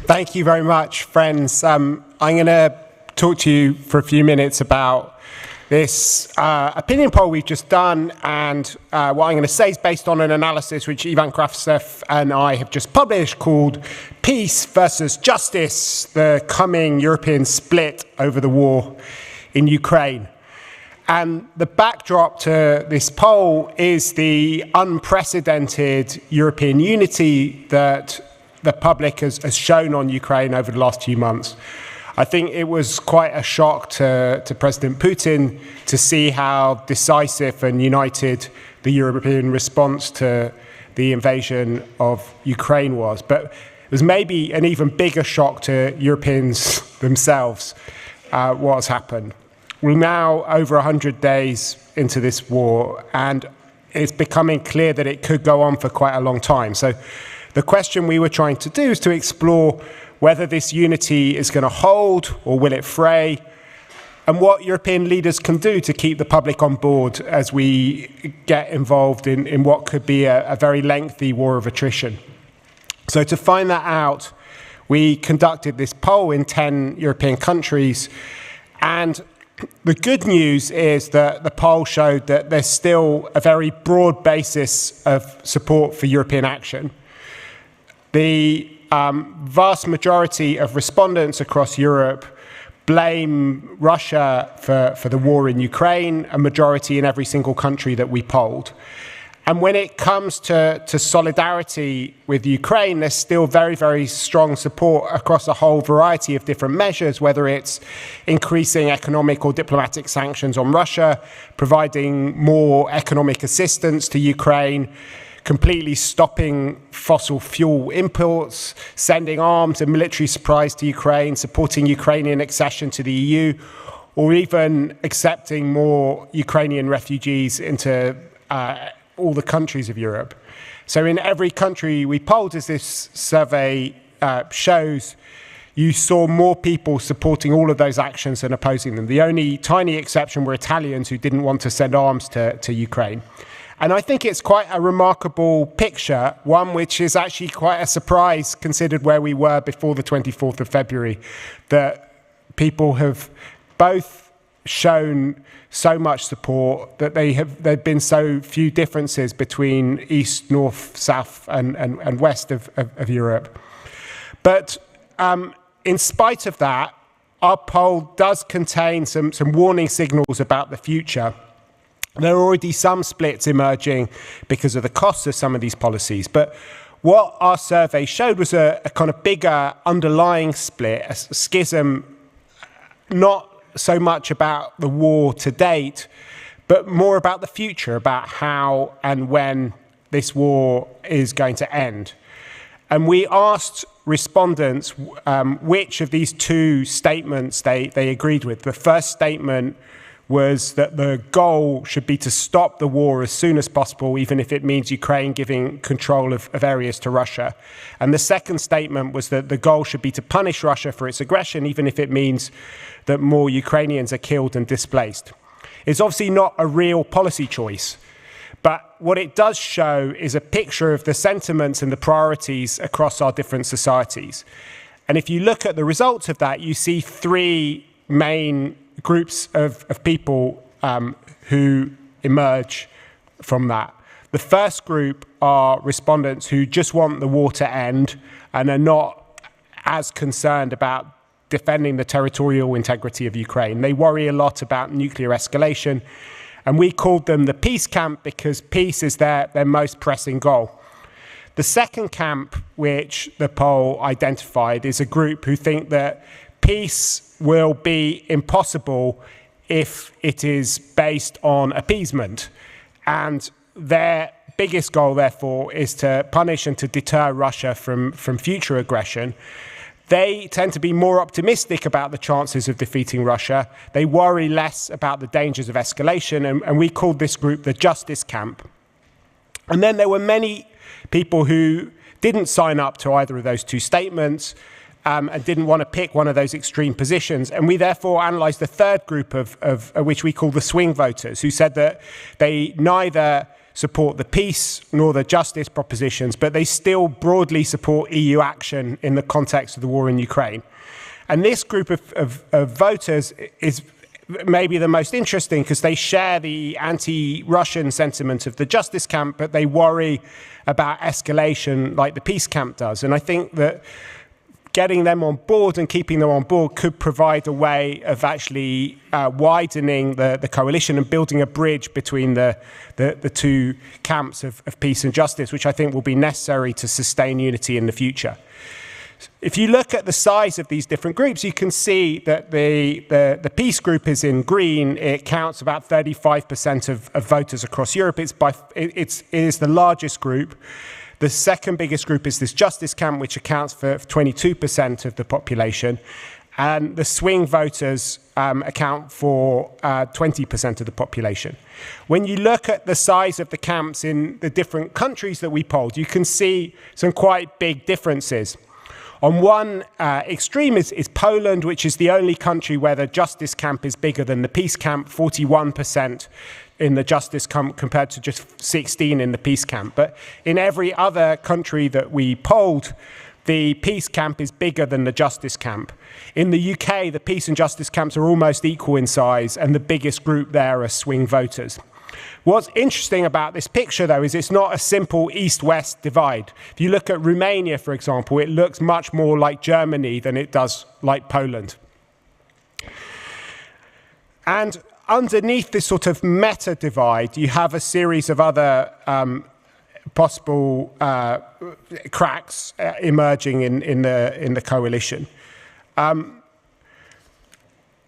Thank you very much, friends. I'm going to talk to you for a few minutes about this opinion poll we've just done, and what I'm going to say is based on an analysis which Ivan Kravtsev and I have just published called Peace versus Justice, the coming European split over the war in Ukraine. And the backdrop to this poll is the unprecedented European unity that the public has shown on Ukraine over the last few months. I think it was quite a shock to President Putin to see how decisive and united the European response to the invasion of Ukraine was. But it was maybe an even bigger shock to Europeans themselves what has happened. We're now over 100 days into this war, and it's becoming clear that it could go on for quite a long time. So the question we were trying to do is to explore whether this unity is going to hold or will it fray, and what European leaders can do to keep the public on board as we get involved in what could be a very lengthy war of attrition. So to find that out, we conducted this poll in 10 European countries, and the good news is that the poll showed that there's still a very broad basis of support for European action. The vast majority of respondents across Europe blame Russia for the war in Ukraine, a majority in every single country that we polled. And when it comes to solidarity with Ukraine, there's still very, very strong support across a whole variety of different measures, whether it's increasing economic or diplomatic sanctions on Russia, providing more economic assistance to Ukraine, completely stopping fossil fuel imports, sending arms and military supplies to Ukraine, supporting Ukrainian accession to the EU, or even accepting more Ukrainian refugees into all the countries of Europe. So in every country we polled, as this survey shows, you saw more people supporting all of those actions than opposing them. The only tiny exception were Italians who didn't want to send arms to Ukraine. And I think it's quite a remarkable picture, one which is actually quite a surprise considered where we were before the 24th of February, that people have both shown so much support, that there've been so few differences between east, north, south and west of Europe. But in spite of that, our poll does contain some warning signals about the future. There are already some splits emerging because of the costs of some of these policies. But what our survey showed was a kind of bigger underlying split, a schism, not so much about the war to date, but more about the future, about how and when this war is going to end. And we asked respondents which of these two statements they agreed with. The first statement was that the goal should be to stop the war as soon as possible, even if it means Ukraine giving control of areas to Russia. And the second statement was that the goal should be to punish Russia for its aggression, even if it means that more Ukrainians are killed and displaced. It's obviously not a real policy choice, but what it does show is a picture of the sentiments and the priorities across our different societies. And if you look at the results of that, you see three main groups of people who emerge from that. The first group are respondents who just want the war to end and are not as concerned about defending the territorial integrity of Ukraine. They worry a lot about nuclear escalation, and we called them the peace camp because peace is their most pressing goal. The second camp, which the poll identified, is a group who think that peace will be impossible if it is based on appeasement. And their biggest goal, therefore, is to punish and to deter Russia from future aggression. They tend to be more optimistic about the chances of defeating Russia. They worry less about the dangers of escalation, and we called this group the justice camp. And then there were many people who didn't sign up to either of those two statements, and didn't want to pick one of those extreme positions. And we therefore analysed the third group of which we call the swing voters, who said that they neither support the peace nor the justice propositions, but they still broadly support EU action in the context of the war in Ukraine. And this group of voters is maybe the most interesting because they share the anti-Russian sentiment of the justice camp, but they worry about escalation like the peace camp does. And I think that getting them on board and keeping them on board could provide a way of actually widening the coalition and building a bridge between the two camps of peace and justice, which I think will be necessary to sustain unity in the future. If you look at the size of these different groups, you can see that the peace group is in green. It counts about 35% of voters across Europe. It is the largest group. The second biggest group is this justice camp, which accounts for 22% of the population. And the swing voters account for 20% of the population. When you look at the size of the camps in the different countries that we polled, you can see some quite big differences. On one extreme is Poland, which is the only country where the justice camp is bigger than the peace camp, 41% in the justice camp compared to just 16% in the peace camp. But in every other country that we polled, the peace camp is bigger than the justice camp. In the UK, the peace and justice camps are almost equal in size, and the biggest group there are swing voters. What's interesting about this picture, though, is it's not a simple east-west divide. If you look at Romania, for example, it looks much more like Germany than it does like Poland. And underneath this sort of meta divide, you have a series of other possible cracks emerging in the coalition.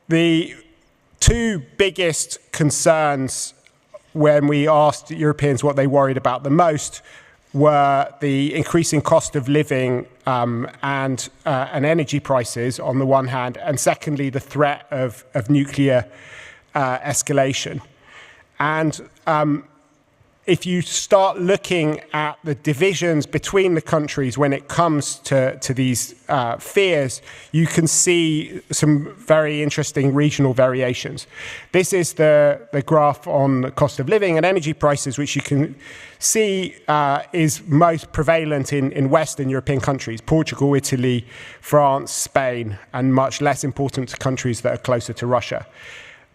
The two biggest concerns when we asked Europeans what they worried about the most were the increasing cost of living and energy prices on the one hand, and secondly, the threat of nuclear escalation. And if you start looking at the divisions between the countries when it comes to these fears, you can see some very interesting regional variations. This is the graph on the cost of living and energy prices, which you can see is most prevalent in Western European countries, Portugal, Italy, France, Spain, and much less important to countries that are closer to Russia.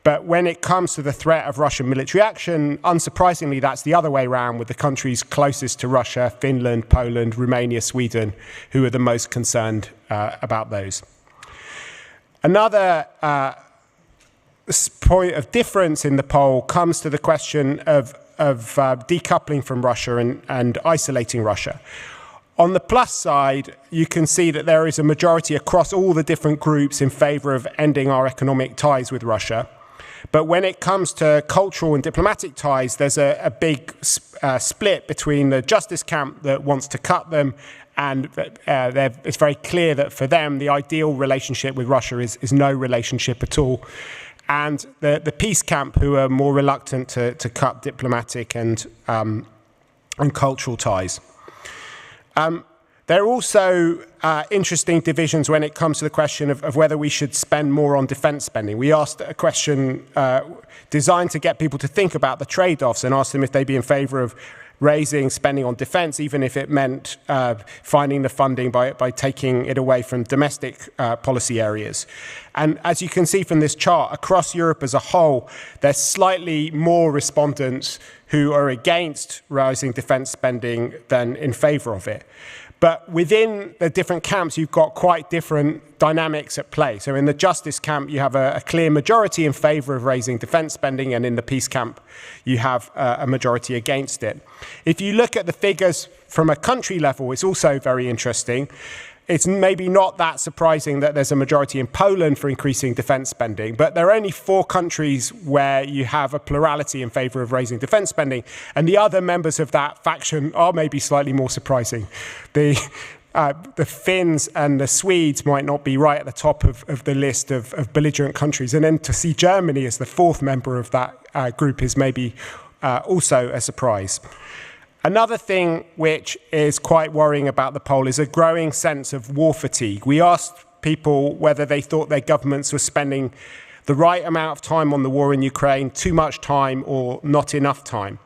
But when it comes to the threat of Russian military action, unsurprisingly, that's the other way around, with the countries closest to Russia, Finland, Poland, Romania, Sweden, who are the most concerned about those. Another point of difference in the poll comes to the question of decoupling from Russia and isolating Russia. On the plus side, you can see that there is a majority across all the different groups in favor of ending our economic ties with Russia. But when it comes to cultural and diplomatic ties, there's a big split between the justice camp that wants to cut them, and it's very clear that for them, the ideal relationship with Russia is no relationship at all. And the peace camp, who are more reluctant to cut diplomatic and cultural ties. There are also interesting divisions when it comes to the question of whether we should spend more on defence spending. We asked a question designed to get people to think about the trade-offs and asked them if they'd be in favour of raising spending on defence, even if it meant finding the funding by taking it away from domestic policy areas. And as you can see from this chart, across Europe as a whole, there's slightly more respondents who are against rising defence spending than in favour of it. But within the different camps, you've got quite different dynamics at play. So in the justice camp, you have a clear majority in favour of raising defence spending, and in the peace camp, you have a majority against it. If you look at the figures from a country level, it's also very interesting. It's maybe not that surprising that there's a majority in Poland for increasing defence spending, but there are only 4 countries where you have a plurality in favour of raising defence spending, and the other members of that faction are maybe slightly more surprising. The Finns and the Swedes might not be right at the top of the list of belligerent countries, and then to see Germany as the 4th member of that group is maybe also a surprise. Another thing which is quite worrying about the poll is a growing sense of war fatigue. We asked people whether they thought their governments were spending the right amount of time on the war in Ukraine, too much time, or not enough time.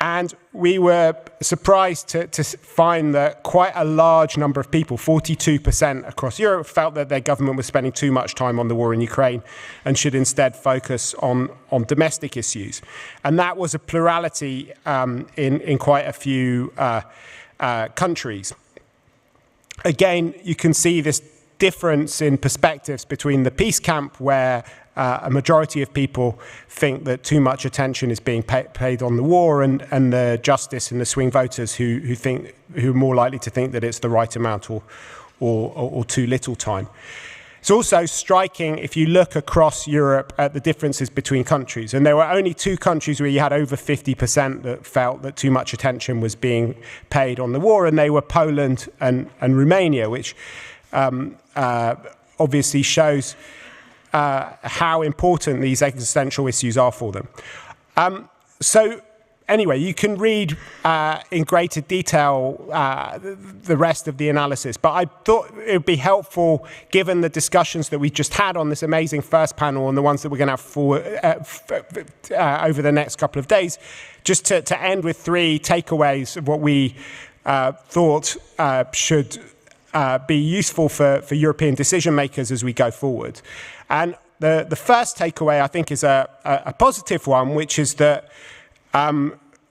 And we were surprised to find that quite a large number of people, 42% across Europe, felt that their government was spending too much time on the war in Ukraine and should instead focus on domestic issues. And that was a plurality in quite a few countries. Again, you can see this difference in perspectives between the peace camp, where a majority of people think that too much attention is being paid on the war, and the justice and the swing voters who are more likely to think that it's the right amount or too little time. It's also striking if you look across Europe at the differences between countries, and there were only 2 countries where you had over 50% that felt that too much attention was being paid on the war, and they were Poland and Romania, which obviously shows how important these existential issues are for them. So anyway, you can read in greater detail the rest of the analysis, but I thought it would be helpful, given the discussions that we just had on this amazing first panel and the ones that we're going to have over the next couple of days, just to end with 3 takeaways of what we thought should be useful for European decision makers as we go forward. And the first takeaway, I think, is a positive one, which is that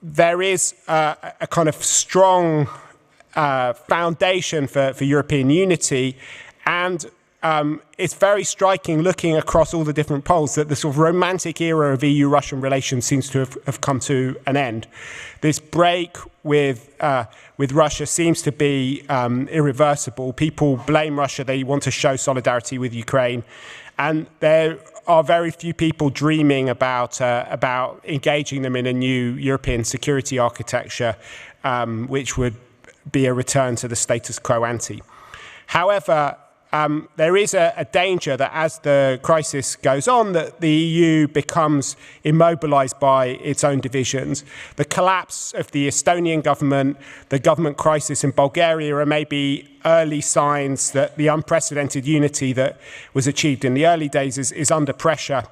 there is a kind of strong foundation for European unity, and it's very striking looking across all the different polls that the sort of romantic era of EU-Russian relations seems to have come to an end. This break with Russia seems to be irreversible. People blame Russia. They want to show solidarity with Ukraine. And there are very few people dreaming about engaging them in a new European security architecture, which would be a return to the status quo ante. However, there is a danger that as the crisis goes on, that the EU becomes immobilized by its own divisions. The collapse of the Estonian government, the government crisis in Bulgaria are maybe early signs that the unprecedented unity that was achieved in the early days is under pressure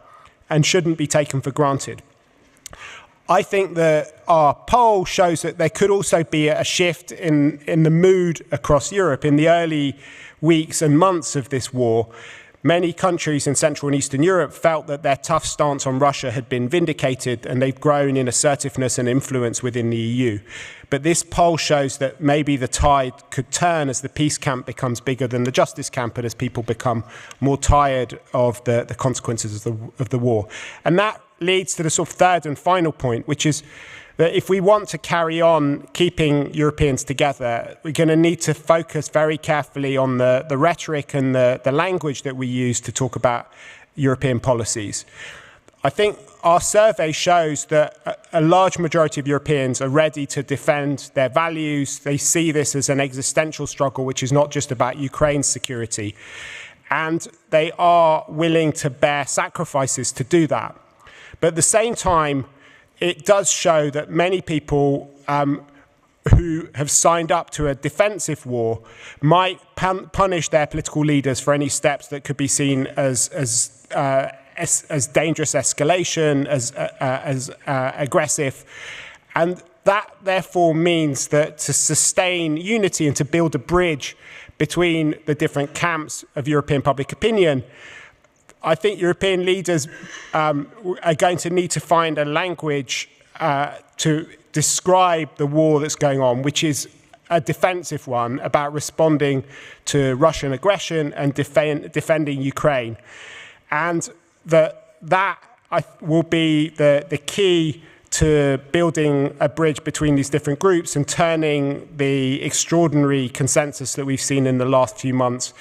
and shouldn't be taken for granted. I think that our poll shows that there could also be a shift in the mood across Europe. In the early weeks and months of this war, many countries in Central and Eastern Europe felt that their tough stance on Russia had been vindicated, and they've grown in assertiveness and influence within the EU. But this poll shows that maybe the tide could turn as the peace camp becomes bigger than the justice camp, and as people become more tired of the consequences of the war. And that leads to the sort of third and final point, which is that if we want to carry on keeping Europeans together, we're going to need to focus very carefully on the rhetoric and the language that we use to talk about European policies. I think our survey shows that a large majority of Europeans are ready to defend their values. They see this as an existential struggle, which is not just about Ukraine's security. And they are willing to bear sacrifices to do that. But at the same time, it does show that many people who have signed up to a defensive war might punish their political leaders for any steps that could be seen as dangerous escalation, as aggressive. And that therefore means that to sustain unity and to build a bridge between the different camps of European public opinion, I think European leaders are going to need to find a language to describe the war that's going on, which is a defensive one about responding to Russian aggression and defending Ukraine. And that will be the key to building a bridge between these different groups and turning the extraordinary consensus that we've seen in the last few months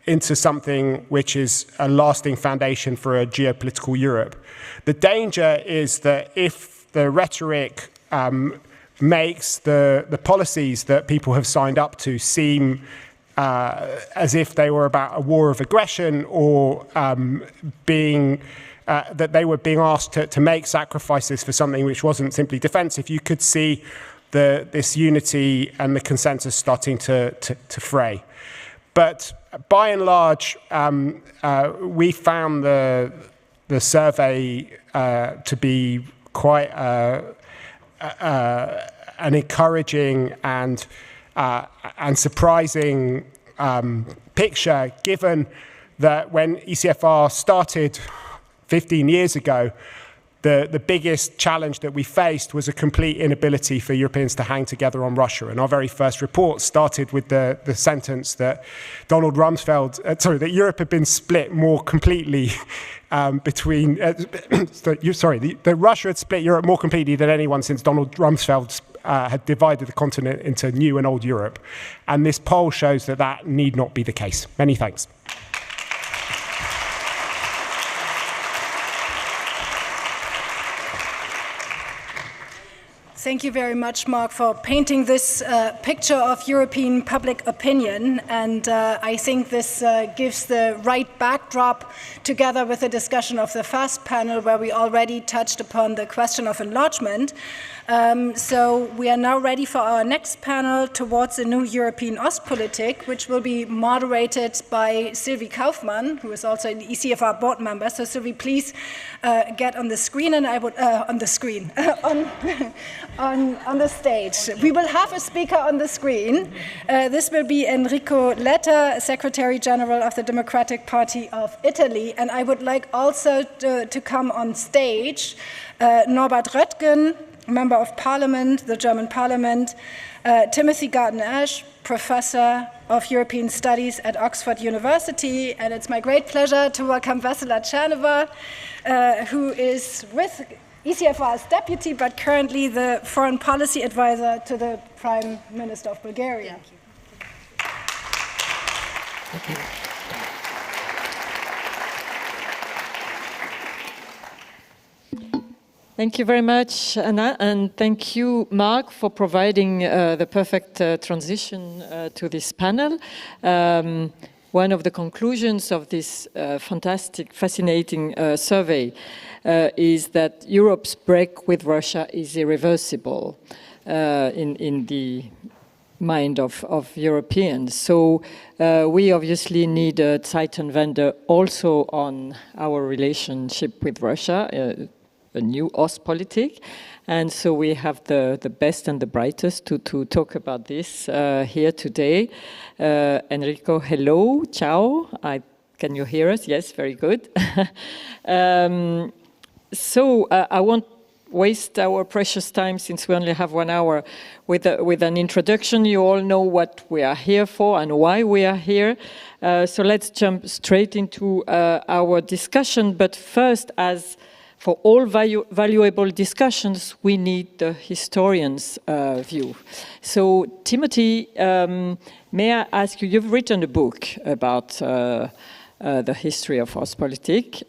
into something which is a lasting foundation for a geopolitical Europe. The danger is that if the rhetoric makes the policies that people have signed up to seem as if they were about a war of aggression, or that they were being asked to make sacrifices for something which wasn't simply defensive, you could see this unity and the consensus starting to fray. But by and large, we found the survey to be quite an encouraging and surprising picture, given that when ECFR started 15 years ago, the biggest challenge that we faced was a complete inability for Europeans to hang together on Russia. And our very first report started with the sentence that that Europe had been split more completely between, that Russia had split Europe more completely than anyone since Donald Rumsfeld had divided the continent into new and old Europe. And this poll shows that that need not be the case. Many thanks. Thank you very much, Mark, for painting this picture of European public opinion. And I think this gives the right backdrop, together with the discussion of the first panel, where we already touched upon the question of enlargement. So we are now ready for our next panel, towards a new European Ostpolitik, which will be moderated by Sylvie Kaufmann, who is also an ECFR board member. So Sylvie, please get on the screen, and I would on the screen on the stage. We will have a speaker on the screen. This will be Enrico Letta, Secretary General of the Democratic Party of Italy, and I would like also to come on stage Norbert Röttgen, Member of Parliament, the German Parliament, Timothy Garton-Ash, Professor of European Studies at Oxford University, and it's my great pleasure to welcome Vesela Černeva, who is with ECFR's deputy, but currently the foreign policy advisor to the Prime Minister of Bulgaria. Thank you. Thank you very much, Anna, and thank you, Mark, for providing the perfect transition to this panel. One of the conclusions of this fantastic, fascinating survey is that Europe's break with Russia is irreversible in the mind of Europeans. So we obviously need a Zeitenwende also on our relationship with Russia, a new Ostpolitik. And so we have the best and the brightest to talk about this here today. Enrico, hello, ciao. Can you hear us? Yes, very good. So I won't waste our precious time, since we only have 1 hour, with an introduction. You all know what we are here for and why we are here. So let's jump straight into our discussion. But first, as for all valuable discussions, we need the historian's view. So, Timothy, may I ask you, you've written a book about the history of Ostpolitik.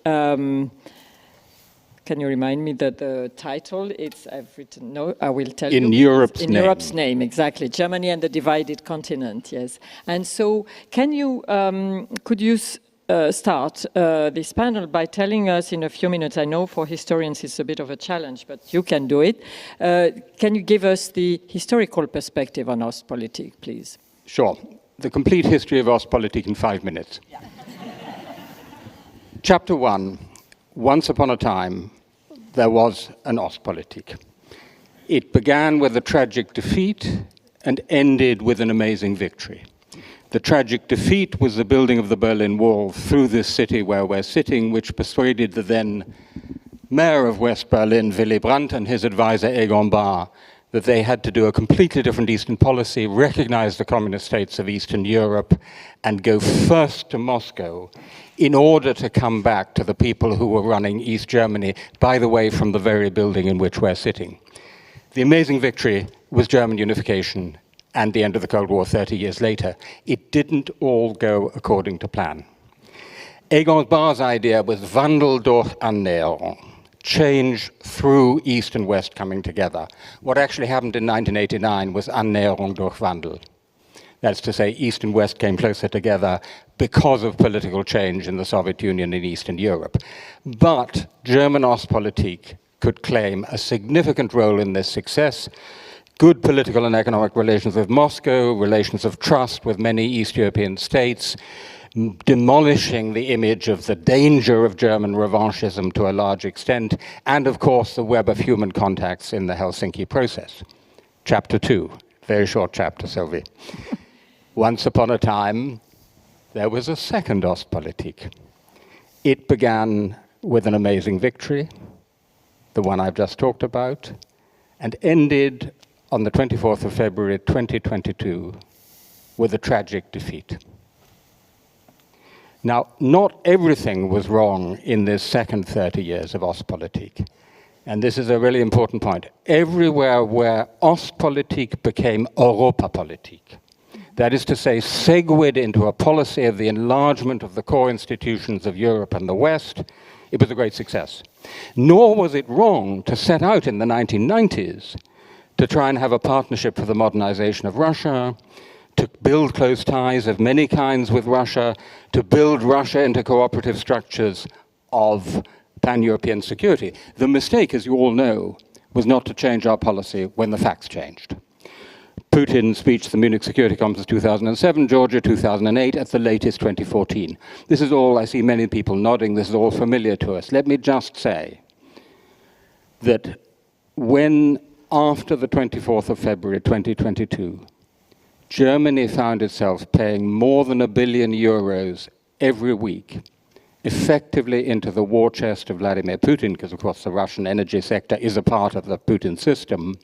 Can you remind me that the title? I've written, no, I will tell you. In Europe's name. In Europe's name, exactly. Germany and the divided continent, yes. And so, could you start this panel by telling us in a few minutes, I know for historians it's a bit of a challenge, but you can do it. Can you give us the historical perspective on Ostpolitik, please? Sure. The complete history of Ostpolitik in 5 minutes. Yeah. Chapter 1. Once upon a time, there was an Ostpolitik. It began with a tragic defeat and ended with an amazing victory. The tragic defeat was the building of the Berlin Wall through this city where we're sitting, which persuaded the then mayor of West Berlin, Willy Brandt, and his advisor, Egon Bahr, that they had to do a completely different Eastern policy, recognize the communist states of Eastern Europe, and go first to Moscow in order to come back to the people who were running East Germany, by the way, from the very building in which we're sitting. The amazing victory was German unification and the end of the Cold War 30 years later. It didn't all go according to plan. Egon Bahr's idea was Wandel durch Annäherung, change through East and West coming together. What actually happened in 1989 was Annäherung durch Wandel. That's to say, East and West came closer together because of political change in the Soviet Union in Eastern Europe. But German Ostpolitik could claim a significant role in this success. Good political and economic relations with Moscow, relations of trust with many East European states, demolishing the image of the danger of German revanchism to a large extent, and of course the web of human contacts in the Helsinki process. Chapter 2, very short chapter, Sylvie. Once upon a time, there was a second Ostpolitik. It began with an amazing victory, the one I've just talked about, and ended on the 24th of February 2022 with a tragic defeat. Now, not everything was wrong in this second 30 years of Ostpolitik. And this is a really important point. Everywhere where Ostpolitik became Europapolitik, that is to say, segued into a policy of the enlargement of the core institutions of Europe and the West, it was a great success. Nor was it wrong to set out in the 1990s to try and have a partnership for the modernization of Russia, to build close ties of many kinds with Russia, to build Russia into cooperative structures of pan-European security. The mistake, as you all know, was not to change our policy when the facts changed. Putin's speech, the Munich Security Conference 2007, Georgia 2008, at the latest 2014. This is all, I see many people nodding, this is all familiar to us. Let me just say that when, after the 24th of February 2022, Germany found itself paying more than €1 billion every week, effectively into the war chest of Vladimir Putin, because of course the Russian energy sector is a part of the Putin system,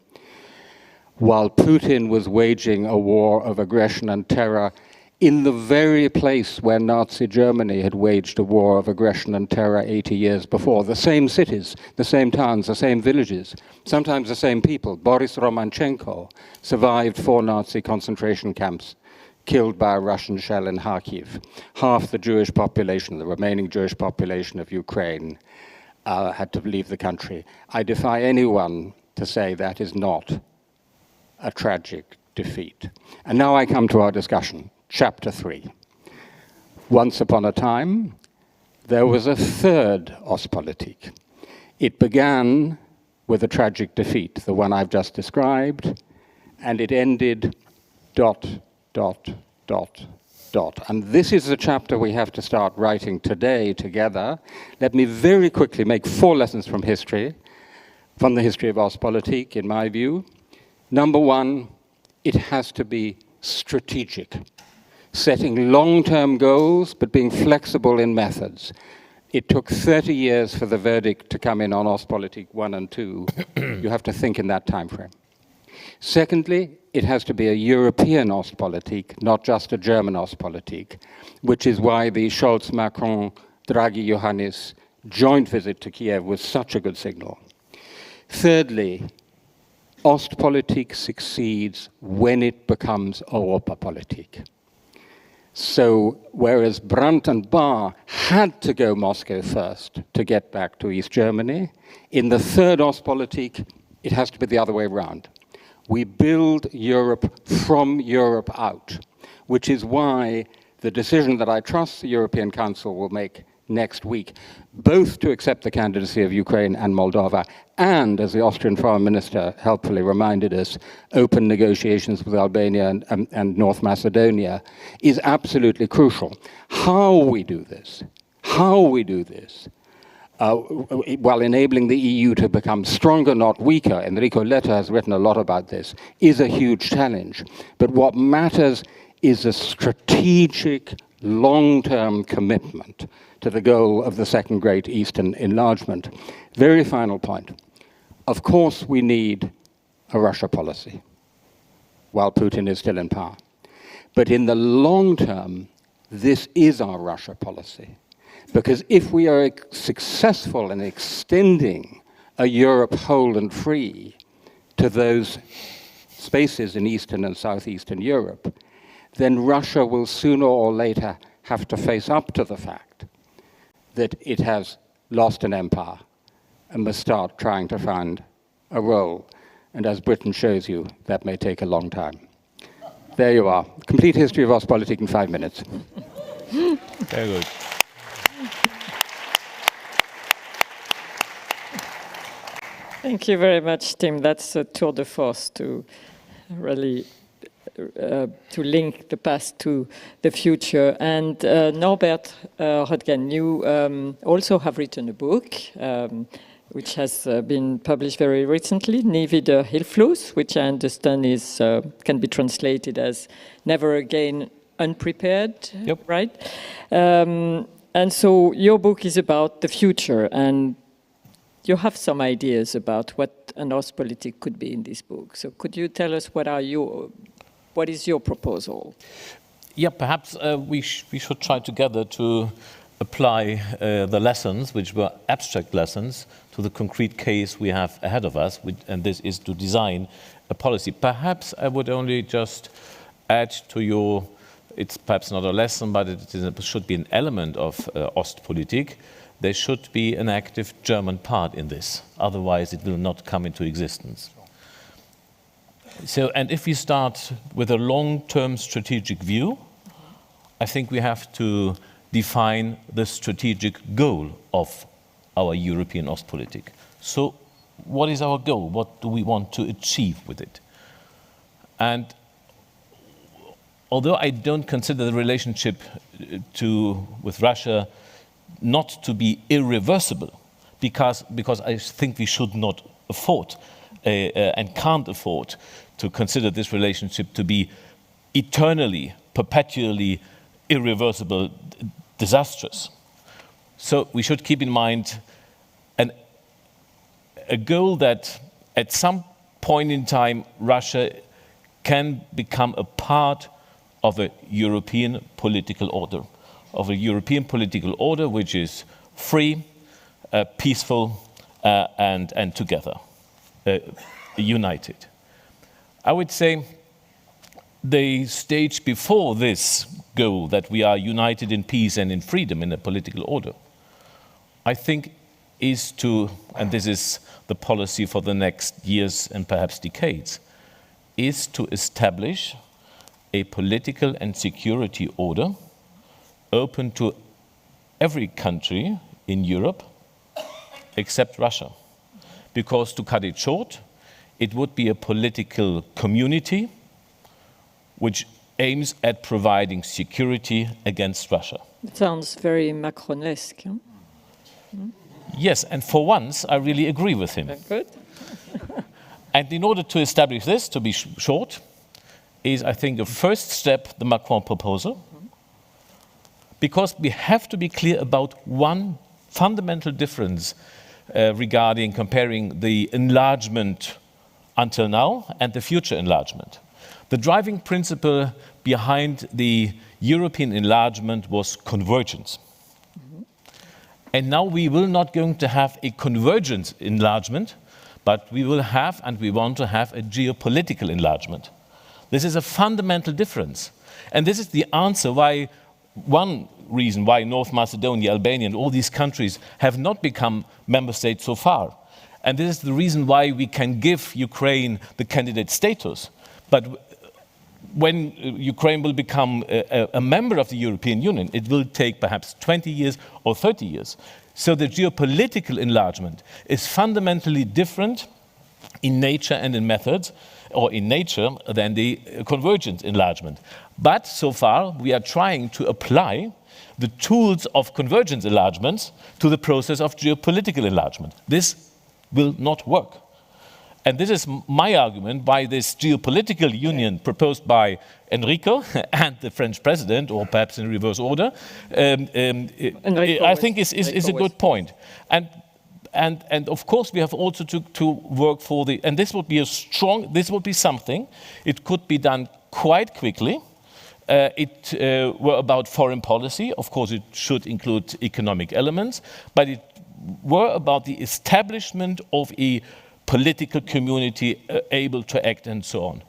while Putin was waging a war of aggression and terror in the very place where Nazi Germany had waged a war of aggression and terror 80 years before. The same cities, the same towns, the same villages, sometimes the same people. Boris Romanchenko survived 4 Nazi concentration camps, killed by a Russian shell in Kharkiv. Half the Jewish population, the remaining Jewish population of Ukraine, had to leave the country. I defy anyone to say that is not a tragic defeat. And now I come to our discussion. Chapter 3. Once upon a time, there was a third Ostpolitik. It began with a tragic defeat, the one I've just described, and it ended ... And this is the chapter we have to start writing today together. Let me very quickly make 4 lessons from history, from the history of Ostpolitik, in my view. Number 1, it has to be strategic, setting long-term goals, but being flexible in methods. It took 30 years for the verdict to come in on Ostpolitik 1 and 2. You have to think in that time frame. Secondly, it has to be a European Ostpolitik, not just a German Ostpolitik, which is why the Scholz, Macron, Draghi, Iohannis joint visit to Kiev was such a good signal. Thirdly, Ostpolitik succeeds when it becomes Europapolitik. So whereas Brandt and Bahr had to go Moscow first to get back to East Germany, in the third Ostpolitik, it has to be the other way around. We build Europe from Europe out, which is why the decision that I trust the European Council will make next week, both to accept the candidacy of Ukraine and Moldova, and, as the Austrian Foreign Minister helpfully reminded us, open negotiations with Albania and North Macedonia, is absolutely crucial. How we do this, while enabling the EU to become stronger, not weaker, Enrico Letta has written a lot about this, is a huge challenge. But what matters is a strategic, long-term commitment to the goal of the second great Eastern enlargement. Very final point. Of course we need a Russia policy while Putin is still in power. But in the long term, this is our Russia policy. Because if we are successful in extending a Europe whole and free to those spaces in Eastern and Southeastern Europe, then Russia will sooner or later have to face up to the fact that it has lost an empire and must start trying to find a role. And as Britain shows you, that may take a long time. There you are. Complete history of Ostpolitik in 5 minutes. Very good. Thank you very much, Tim. That's a tour de force to really to link the past to the future. And Norbert Röttgen, you also have written a book which has been published very recently, Nie wieder hilflos, which I understand is can be translated as Never Again Unprepared, Yep. right? And so your book is about the future, and you have some ideas about what an Ostpolitik could be in this book. So could you tell us what is your proposal? Yeah, perhaps we should try together to apply the lessons, which were abstract lessons, to the concrete case we have ahead of us, and this is to design a policy. Perhaps I would only just add to your, it's perhaps not a lesson, but it should be an element of Ostpolitik. There should be an active German part in this, otherwise it will not come into existence. So, and if we start with a long-term strategic view, I think we have to define the strategic goal of our European Ostpolitik. So, what is our goal? What do we want to achieve with it? And although I don't consider the relationship with Russia not to be irreversible, because I think we should not afford and can't afford to consider this relationship to be eternally, perpetually irreversible, disastrous. So we should keep in mind a goal that at some point in time Russia can become a part of a European political order, which is free, peaceful, and together, united. I would say the stage before this goal, that we are united in peace and in freedom in a political order, I think is to, and this is the policy for the next years and perhaps decades, is to establish a political and security order open to every country in Europe except Russia. Because, to cut it short, it would be a political community which aims at providing security against Russia. It sounds very Macronesque. Huh? Yes, and for once I really agree with him. Good. And in order to establish this, to be short, is, I think, a first step, the Macron proposal, because we have to be clear about one fundamental difference regarding comparing the enlargement until now and the future enlargement. The driving principle behind the European enlargement was convergence. And now we will not going to have a convergence enlargement, but we will have, and we want to have, a geopolitical enlargement. This is a fundamental difference. And this is the answer why, one reason why North Macedonia, Albania, and all these countries have not become member states so far. And this is the reason why we can give Ukraine the candidate status. But when Ukraine will become a member of the European Union, it will take perhaps 20 years or 30 years. So the geopolitical enlargement is fundamentally different in nature and in methods, or in nature, than the convergence enlargement. But so far, we are trying to apply the tools of convergence enlargements to the process of geopolitical enlargement. This will not work. And this is my argument why this geopolitical union proposed by Enrico and the French president, or perhaps in reverse order, I think is a good point. And of course we have also to work for the, and this would be something, it could be done quite quickly. It were about foreign policy. Of course it should include economic elements, but it were about the establishment of a political community able to act and so on.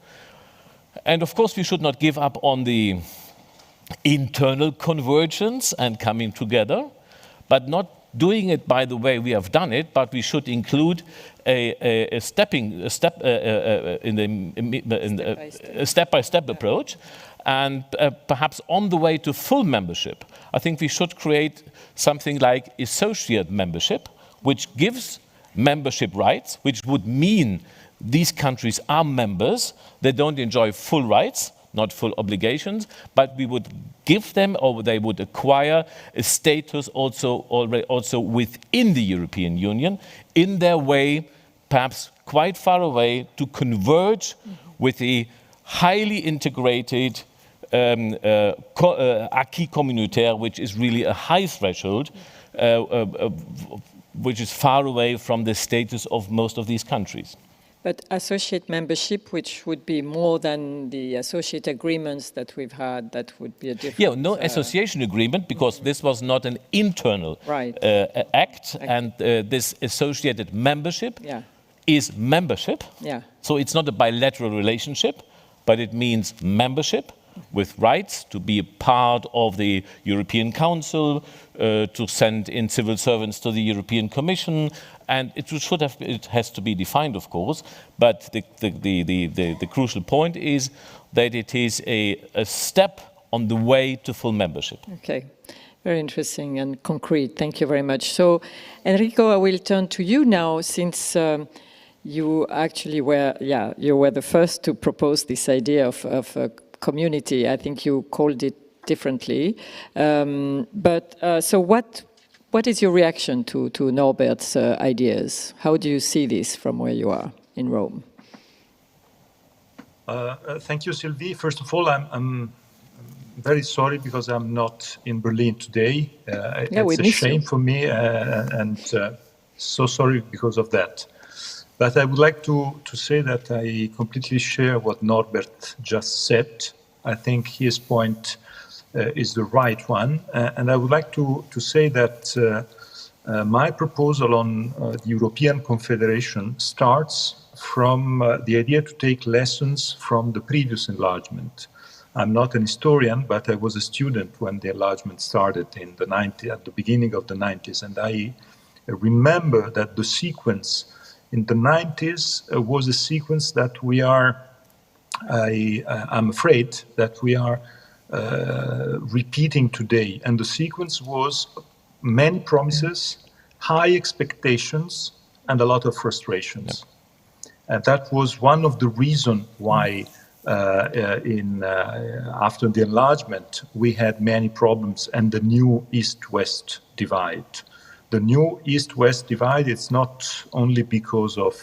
And of course we should not give up on the internal convergence and coming together, but not doing it by the way we have done it, but we should include a step-by-step approach, and perhaps on the way to full membership, I think we should create something like associate membership, which gives membership rights, which would mean these countries are members. They don't enjoy full rights, not full obligations, but we would give them, or they would acquire, a status also within the European Union, in their way, perhaps quite far away, to converge with the highly integrated acquis communautaire, which is really a high threshold, which is far away from the status of most of these countries. But associate membership, which would be more than the associate agreements that we've had, that would be a different... Yeah, no association agreement, because this was not an internal act, and this associated membership is membership. Yeah. So it's not a bilateral relationship, but it means membership with rights to be a part of the European Council, to send in civil servants to the European Commission, and it has to be defined, of course, but the crucial point is that it is a step on the way to full membership. Okay, very interesting and concrete. Thank you very much. So, Enrico, I will turn to you now, since you actually were the first to propose this idea of a community. I think you called it differently. So what is your reaction to Norbert's ideas? How do you see this from where you are in Rome? Thank you, Sylvie. First of all, I'm very sorry because I'm not in Berlin today. It's a shame for me, and so sorry because of that. But I would like to say that I completely share what Norbert just said. I think his point is the right one. And I would like to say that my proposal on the European Confederation starts from the idea to take lessons from the previous enlargement. I'm not an historian, but I was a student when the enlargement started in the 90s, at the beginning of the 90s. And I remember that the sequence in the 90s was a sequence that I'm afraid that we are repeating today. And the sequence was many promises, high expectations, and a lot of frustrations. And that was one of the reasons why after the enlargement, we had many problems and the new East-West divide. The new East-West divide, it's not only because of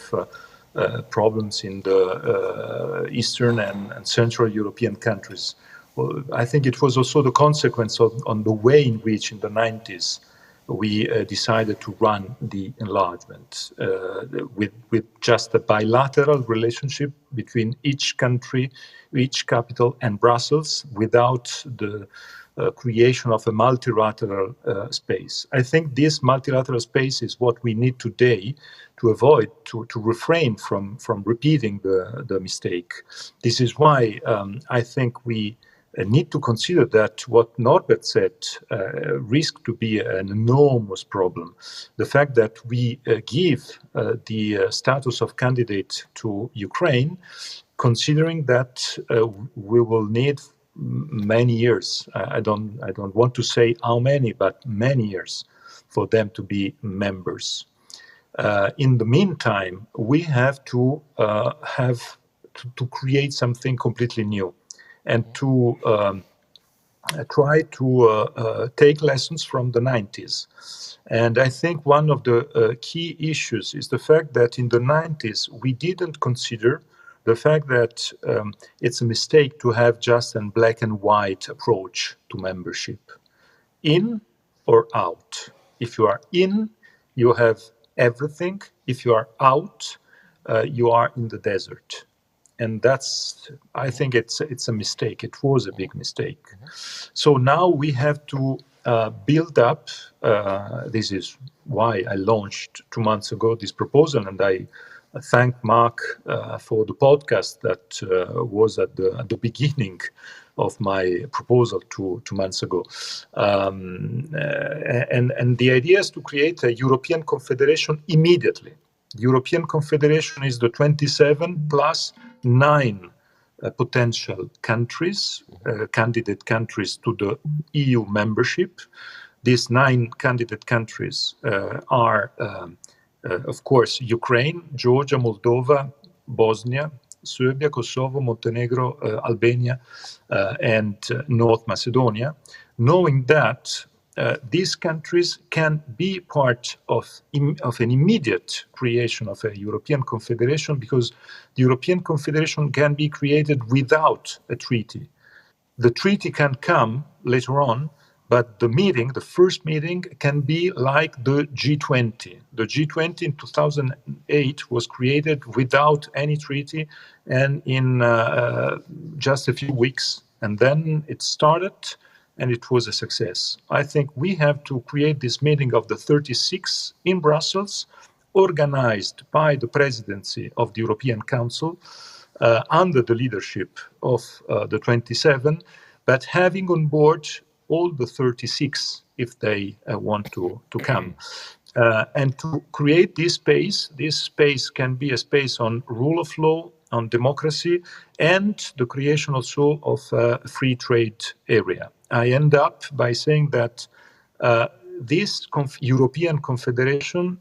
problems in the Eastern and Central European countries. Well, I think it was also the consequence on the way in which in the 90s we decided to run the enlargement with just a bilateral relationship between each country, each capital and Brussels without the creation of a multilateral space. I think this multilateral space is what we need today to avoid, to refrain from repeating the mistake. This is why I think we need to consider that what Norbert said risks to be an enormous problem. The fact that we give the status of candidate to Ukraine, considering that we will need many years. I don't want to say how many, but many years for them to be members. In the meantime, we have to create something completely new and to try to take lessons from the 90s. And I think one of the key issues is the fact that in the 90s, we didn't consider the fact that it's a mistake to have just a black and white approach to membership. In or out. If you are in, you have everything. If you are out, you are in the desert. And that's, I think it's a mistake. It was a big mistake. So now we have to build up. This is why I launched 2 months ago this proposal, and I thank Mark for the podcast that was at the beginning of my proposal 2 months ago. And the idea is to create a European Confederation immediately. European Confederation is the 27 plus 9 potential countries, candidate countries to the EU membership. These 9 candidate countries are, of course, Ukraine, Georgia, Moldova, Bosnia, Serbia, Kosovo, Montenegro, Albania, and North Macedonia, knowing that these countries can be part of an immediate creation of a European Confederation, because the European Confederation can be created without a treaty. The treaty can come later on, but the first meeting, can be like the G20. The G20 in 2008 was created without any treaty and in just a few weeks. And then it started and it was a success. I think we have to create this meeting of the 36 in Brussels, organized by the presidency of the European Council, under the leadership of the 27, but having on board all the 36 if they want to come. And to create this space can be a space on rule of law, on democracy, and the creation also of a free trade area. I end up by saying that this European Confederation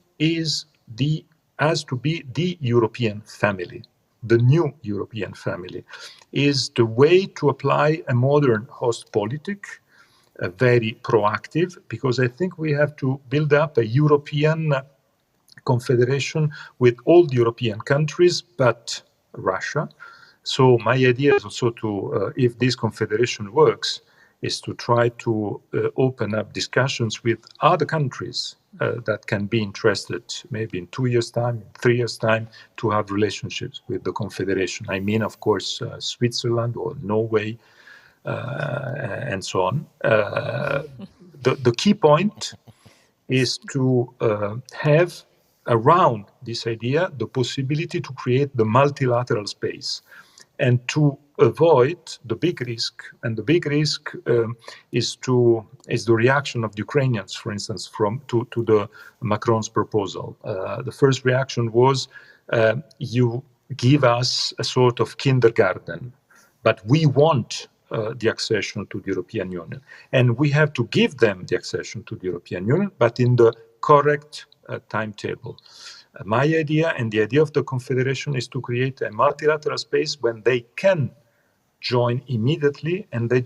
has to be the European family. The new European family is the way to apply a modern Ostpolitik, very proactive, because I think we have to build up a European confederation with all the European countries, but Russia. So my idea is also to, if this confederation works, is to try to open up discussions with other countries that can be interested, maybe in 2 years' time, 3 years' time, to have relationships with the confederation. I mean, of course, Switzerland or Norway, and so on. The key point is to have around this idea the possibility to create the multilateral space and to avoid the big risk. And the big risk is the reaction of the Ukrainians, for instance, to the Macron's proposal. The first reaction was, you give us a sort of kindergarten, but we want the accession to the European Union. And we have to give them the accession to the European Union, but in the correct timetable. My idea and the idea of the Confederation is to create a multilateral space when they can join immediately, and they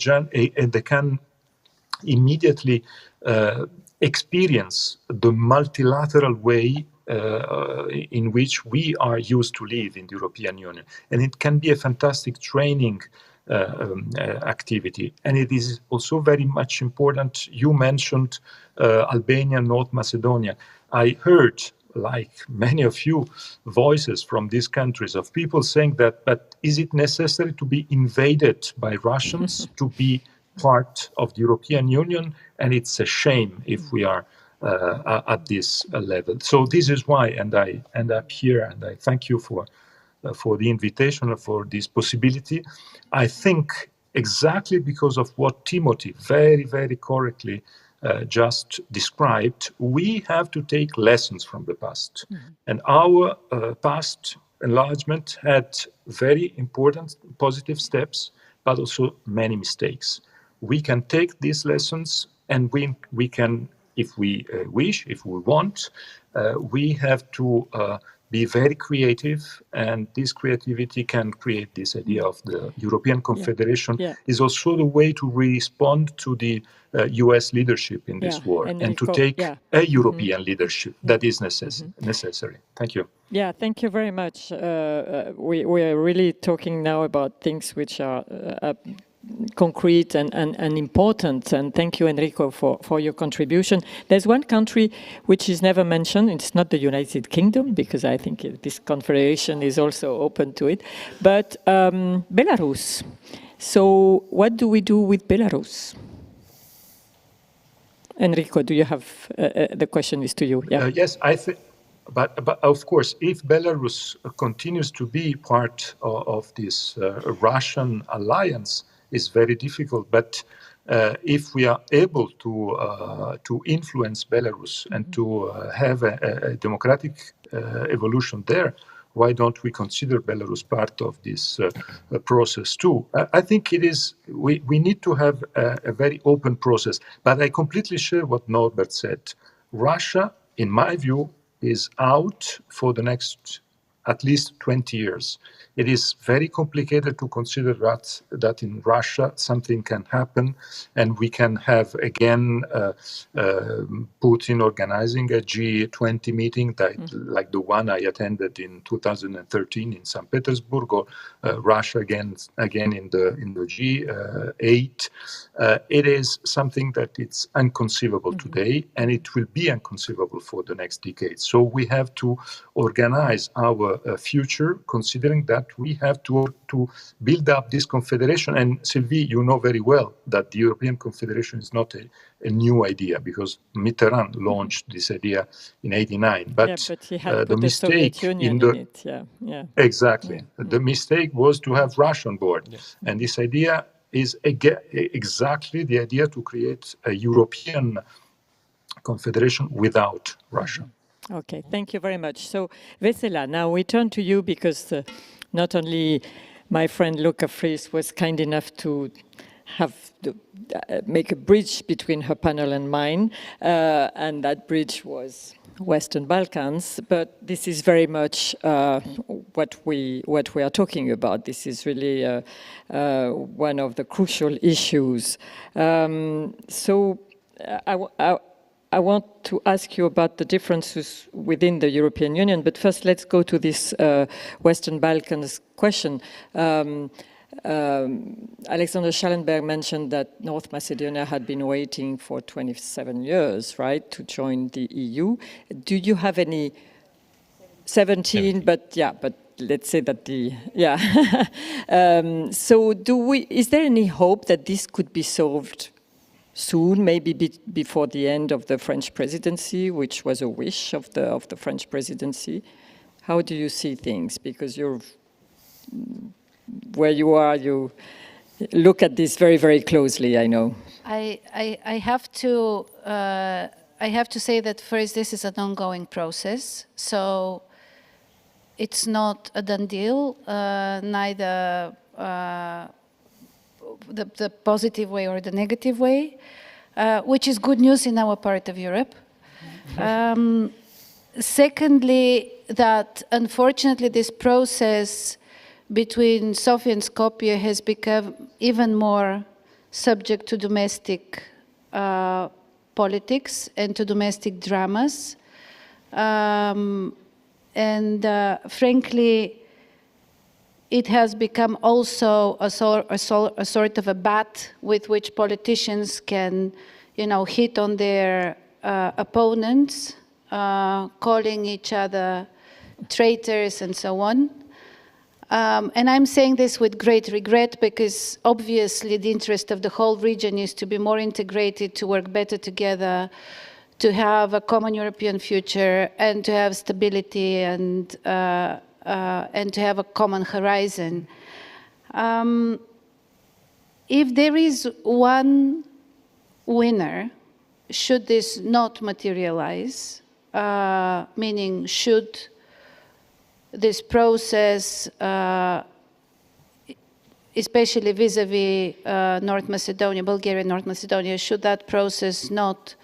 can immediately experience the multilateral way in which we are used to live in the European Union. And it can be a fantastic training activity. And it is also very much important. You mentioned Albania, North Macedonia. I heard, like many of you, voices from these countries of people saying that, but is it necessary to be invaded by Russians to be part of the European Union? And it's a shame if we are at this level. So this is why, and I end up here, and I thank you for the invitation, for this possibility. I think exactly because of what Timothy very, very correctly just described, we have to take lessons from the past. And our past enlargement had very important positive steps, but also many mistakes. We can take these lessons, and we can, if we wish, if we want, we have to be very creative, and this creativity can create this idea of the European Confederation. Is also the way to respond to the US leadership in this war, and to take a European leadership that is necessary. Thank you. Yeah, thank you very much. We are really talking now about things which are concrete and important, and thank you, Enrico, for your contribution. There's one country which is never mentioned. It's not the United Kingdom, because I think this confederation is also open to it, but Belarus. So what do we do with Belarus? Enrico, do you have, the question is to you. Yes, I think, but of course, if Belarus continues to be part of this Russian alliance, is very difficult. But if we are able to influence Belarus and to have a democratic evolution there, why don't we consider Belarus part of this process too? I think it is. We need to have a very open process. But I completely share what Norbert said. Russia, in my view, is out for the next at least 20 years. It is very complicated to consider that in Russia something can happen and we can have again Putin organizing a G20 meeting like the one I attended in 2013 in St. Petersburg, or Russia again in the G8. It is something that it's inconceivable today, and it will be inconceivable for the next decade. So we have to organize our future considering that we have to build up this confederation. And Sylvie, you know very well that the European Confederation is not a new idea, because Mitterrand launched this idea in '89. But he had the mistake in it. Exactly. The mistake was to have Russia on board. And this idea is exactly the idea to create a European confederation without Russia. Okay, thank you very much. So, Vesela, now we turn to you, because not only my friend Luca Fries was kind enough to make a bridge between her panel and mine, and that bridge was Western Balkans, but this is very much what we are talking about. This is really one of the crucial issues. So I want to ask you about the differences within the European Union, but first let's go to this Western Balkans question. Alexander Schallenberg mentioned that North Macedonia had been waiting for 27 years, right, to join the EU. Do you have any 17. But let's say that so is there any hope that this could be solved soon, maybe before the end of the French presidency, which was a wish of the French presidency? How do you see things? Because where you are, you look at this very, very closely, I know. I have to say that first, this is an ongoing process, so it's not a done deal, neither the positive way or the negative way, which is good news in our part of Europe. Secondly, that unfortunately this process between Sofia and Skopje has become even more subject to domestic politics and to domestic dramas. Frankly, it has become also a sort of a bat with which politicians can, hit on their opponents, calling each other traitors and so on. And I'm saying this with great regret, because obviously the interest of the whole region is to be more integrated, to work better together, to have a common European future, and to have stability and to have a common horizon. If there is one winner, should this not materialize, meaning should this process, especially vis-a-vis North Macedonia, Bulgaria, North Macedonia, should that process not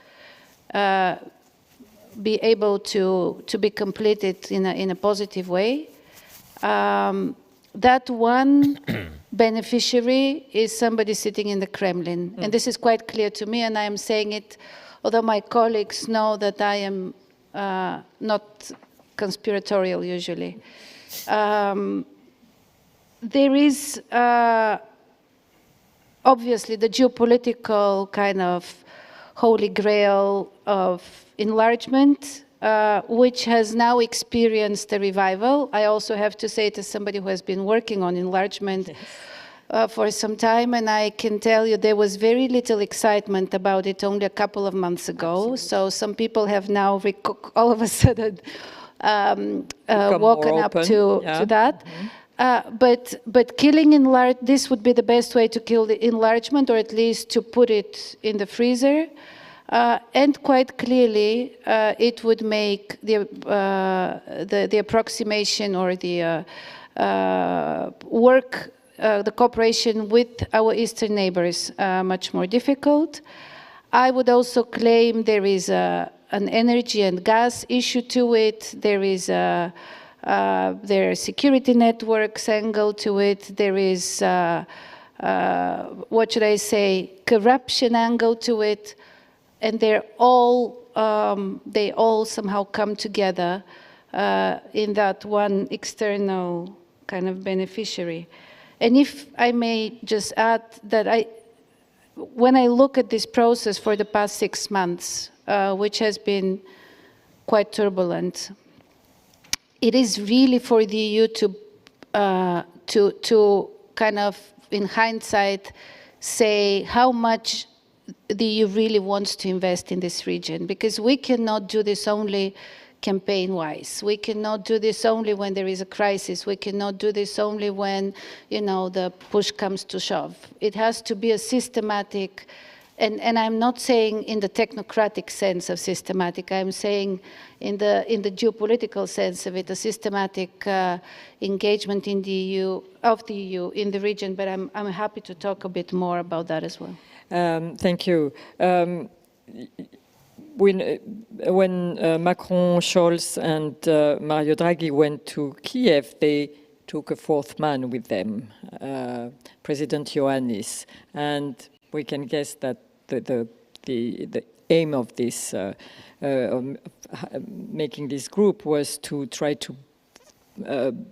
be able to be completed in a positive way, that one beneficiary is somebody sitting in the Kremlin. And this is quite clear to me, and I am saying it, although my colleagues know that I am not conspiratorial usually. There is obviously the geopolitical kind of holy grail of enlargement, which has now experienced a revival. I also have to say, to somebody who has been working on enlargement for some time, and I can tell you there was very little excitement about it only a couple of months ago. Absolutely. So some people have now all of a sudden woken up to that. But killing this would be the best way to kill the enlargement, or at least to put it in the freezer. And quite clearly, it would make the approximation or the the cooperation with our eastern neighbors much more difficult. I would also claim there is an energy and gas issue to it. There is There are security networks angle to it. There is, what should I say, corruption angle to it. And they all somehow come together in that one external kind of beneficiary. And if I may just add that when I look at this process for the past 6 months, which has been quite turbulent, it is really for the EU to kind of, in hindsight, say how much the EU really wants to invest in this region, because we cannot do this only campaign-wise. We cannot do this only when there is a crisis. We cannot do this only when, you know, the push comes to shove. It has to be a systematic, and I'm not saying in the technocratic sense of systematic. I'm saying in the geopolitical sense of it, a systematic engagement in the EU, of the EU in the region. But I'm happy to talk a bit more about that as well. Thank you. When Macron, Scholz, and Mario Draghi went to Kiev, they took a fourth man with them, President Ioannis, and we can guess that the aim of this, making this group, was to try to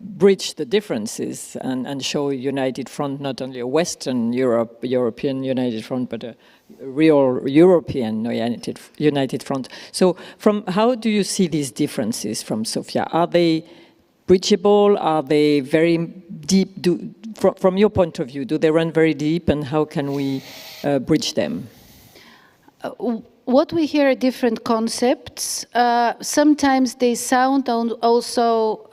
bridge the differences and show a united front, not only a Western European united front, but a real European united front. So how do you see these differences from Sofia? Are they bridgeable? Are they very deep? From your point of view, do they run very deep, and how can we bridge them? What we hear are different concepts. Sometimes they sound also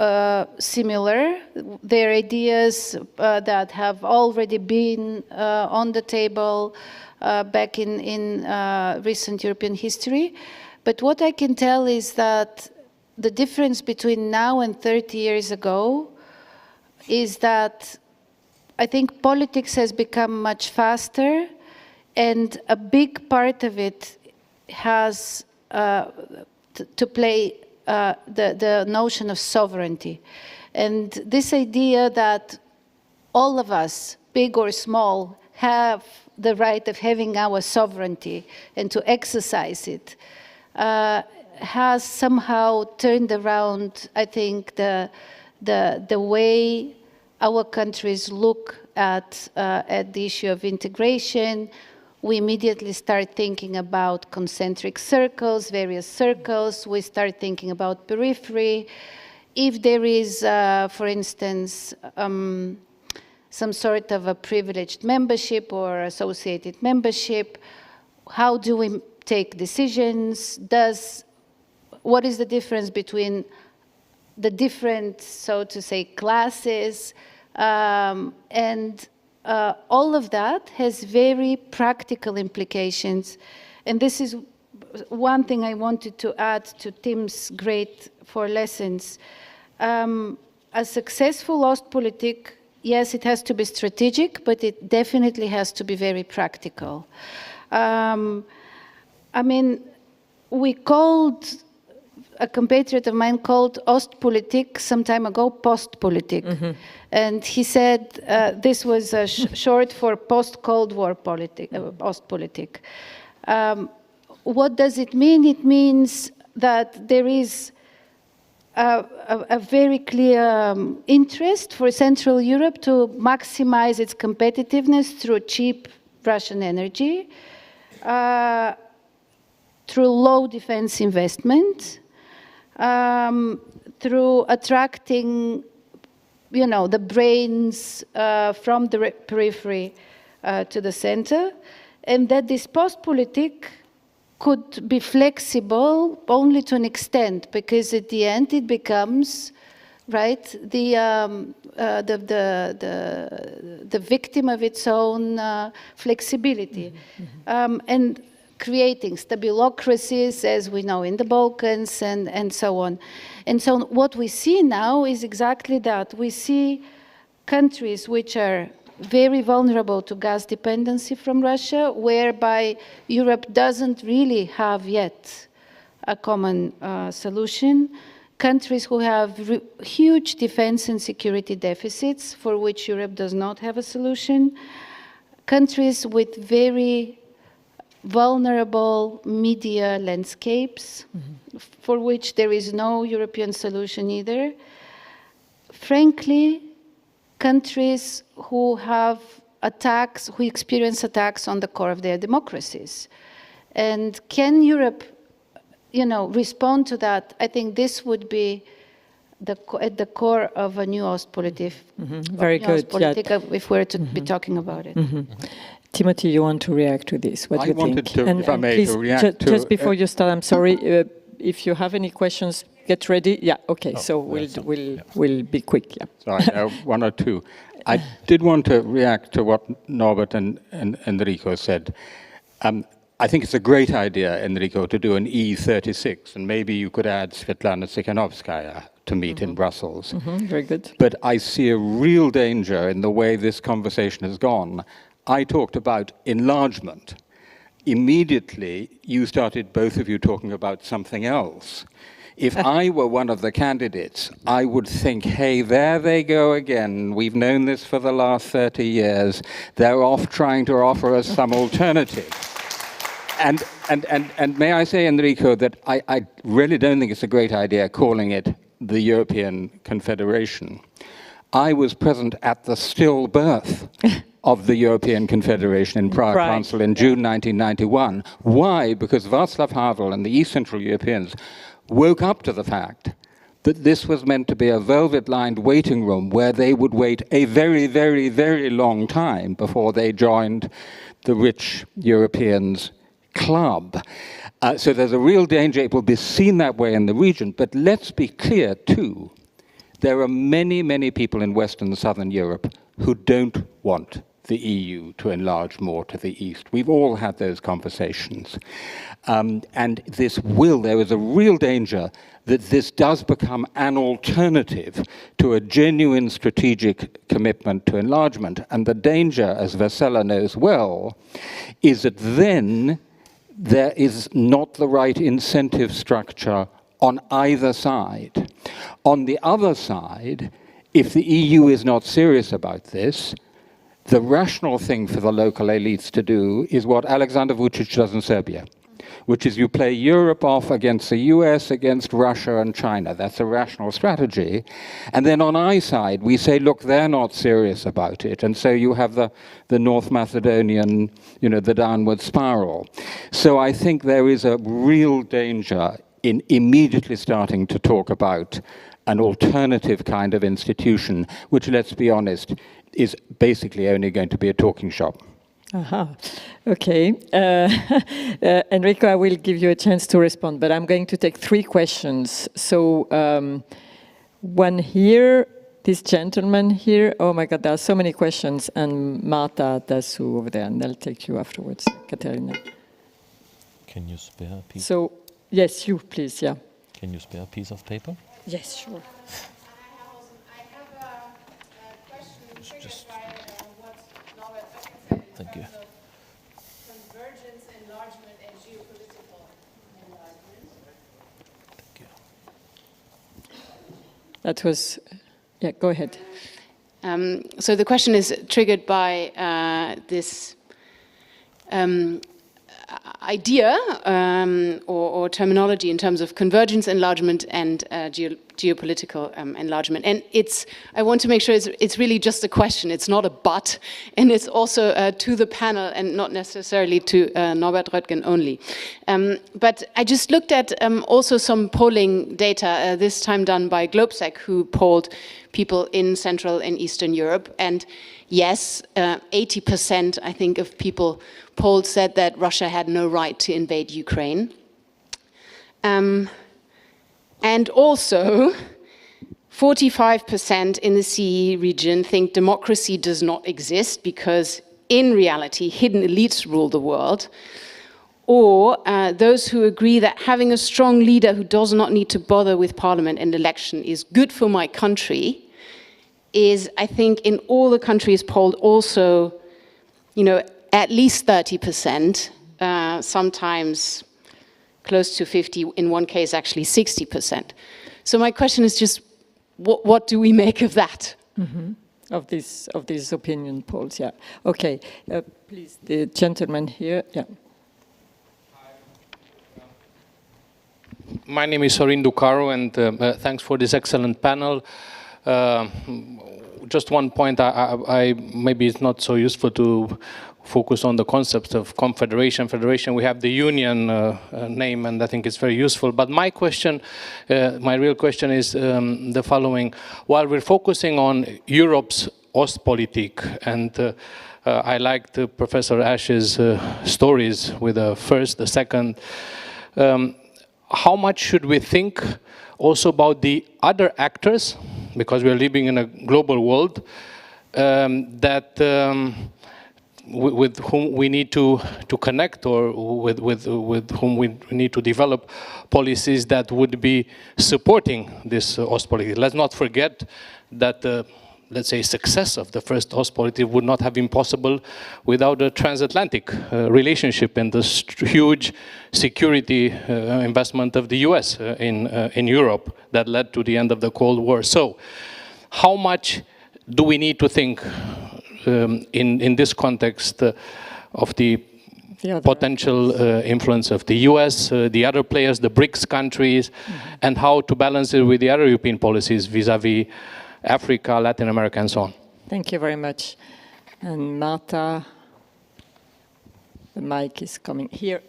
similar. They're ideas that have already been on the table back in recent European history. But what I can tell is that the difference between now and 30 years ago is that I think politics has become much faster, and a big part of it has to play the notion of sovereignty. And this idea that all of us, big or small, have the right of having our sovereignty and to exercise it has somehow turned around, I think, the way our countries look at the issue of integration. We immediately start thinking about concentric circles, various circles. We start thinking about periphery. If there is, for instance, some sort of a privileged membership or associated membership, how do we take decisions? What is the difference between the different, so to say, classes? All of that has very practical implications. And this is one thing I wanted to add to Tim's great 4 lessons. A successful Ostpolitik, yes, it has to be strategic, but it definitely has to be very practical. I mean, a compatriot of mine called Ostpolitik some time ago Postpolitik. Mm-hmm. And he said this was short for post-Cold War Ostpolitik. What does it mean? It means that there is a very clear interest for Central Europe to maximize its competitiveness through cheap Russian energy, through low defense investment, through attracting, the brains from the periphery to the center, and that this Postpolitik could be flexible only to an extent, because at the end it becomes, right, the victim of its own flexibility. Mm-hmm. And creating stabilocracies, as we know in the Balkans, and so on. And so what we see now is exactly that. We see countries which are very vulnerable to gas dependency from Russia, whereby Europe doesn't really have yet a common solution. countries who have huge defense and security deficits for which Europe does not have a solution, countries with very vulnerable media landscapes for which there is no European solution either. Frankly, countries who have attacks, who experience attacks on the core of their democracies. And can Europe, respond to that? I think this would be at the core of a new Ostpolitik. Very good. Ostpolitik, if we're to be talking about it. Timothy, you want to react to this? What do you think? I wanted to, if I may, please, to react to... Just before you start, I'm sorry, if you have any questions, get ready. Yeah, okay, so we'll be quick, yeah. Sorry, one or two. I did want to react to what Norbert and Enrico said. I think it's a great idea, Enrico, to do an E36, and maybe you could add Svetlana Tsikhanovskaya to meet in Brussels. Very good. But I see a real danger in the way this conversation has gone. I talked about enlargement. Immediately, you started, both of you, talking about something else. If I were one of the candidates, I would think, hey, there they go again. We've known this for the last 30 years. They're off trying to offer us some alternative. And may I say, Enrico, that I really don't think it's a great idea calling it the European Confederation. I was present at the stillbirth of the European Confederation in Prague Council in June 1991. Why? Because Václav Havel and the East Central Europeans woke up to the fact that this was meant to be a velvet-lined waiting room where they would wait a very, very, very long time before they joined the rich Europeans club. So there's a real danger it will be seen that way in the region. But let's be clear, too. There are many, many people in Western and Southern Europe who don't want the EU to enlarge more to the east. We've all had those conversations. And there is a real danger that this does become an alternative to a genuine strategic commitment to enlargement. And the danger, as Vesela knows well, is that then there is not the right incentive structure on either side. On the other side, if the EU is not serious about this, the rational thing for the local elites to do is what Alexander Vučić does in Serbia, which is you play Europe off against the US, against Russia and China. That's a rational strategy. And then on our side, we say, look, they're not serious about it. And so you have the North Macedonian, the downward spiral. So I think there is a real danger in immediately starting to talk about an alternative kind of institution, which, let's be honest, is basically only going to be a talking shop. Okay. Enrico, I will give you a chance to respond, but I'm going to take 3 questions. So one here, this gentleman here. Oh my God, there are so many questions. And Marta Dasu over there, and I'll take you afterwards, Katerina. Can you spare a piece? So, yes, you please, yeah. Can you spare a piece of paper? Yes, sure. Thank you. Convergence, enlargement, and geopolitical enlargement. Thank you. That was, yeah, go ahead. So the question is triggered by this idea or terminology in terms of convergence, enlargement, and geopolitical enlargement. And I want to make sure it's really just a question. It's not a but, and it's also to the panel and not necessarily to Norbert Röttgen only. But I just looked at also some polling data, this time done by Globsec, who polled people in Central and Eastern Europe. And yes, 80%, I think, of people polled said that Russia had no right to invade Ukraine. And also, 45% in the CE region think democracy does not exist because, in reality, hidden elites rule the world. Or those who agree that having a strong leader who does not need to bother with parliament and election is good for my country is, I think, in all the countries polled also, at least 30%, sometimes close to 50%, in one case actually 60%. So my question is just, what do we make of that? Of these opinion polls, yeah. Okay, please, the gentleman here, yeah. My name is Sorin Ducaru, and thanks for this excellent panel. Just one point, I maybe it's not so useful to focus on the concept of confederation, federation. We have the union name, and I think it's very useful. But my question, my real question is the following. While we're focusing on Europe's Ostpolitik, and I liked Professor Ash's stories with the first, the second, how much should we think also about the other actors, because we're living in a global world, with whom we need to connect, or with whom we need to develop policies that would be supporting this Ostpolitik. Let's not forget that let's say, success of the first Ostpolitik would not have been possible without a transatlantic relationship and the huge security investment of the US in Europe that led to the end of the Cold War. So, how much do we need to think in this context of the potential influence of the US, the other players, the BRICS countries, and how to balance it with the other European policies vis-à-vis Africa, Latin America, and so on? Thank you very much. And Marta, the mic is coming here.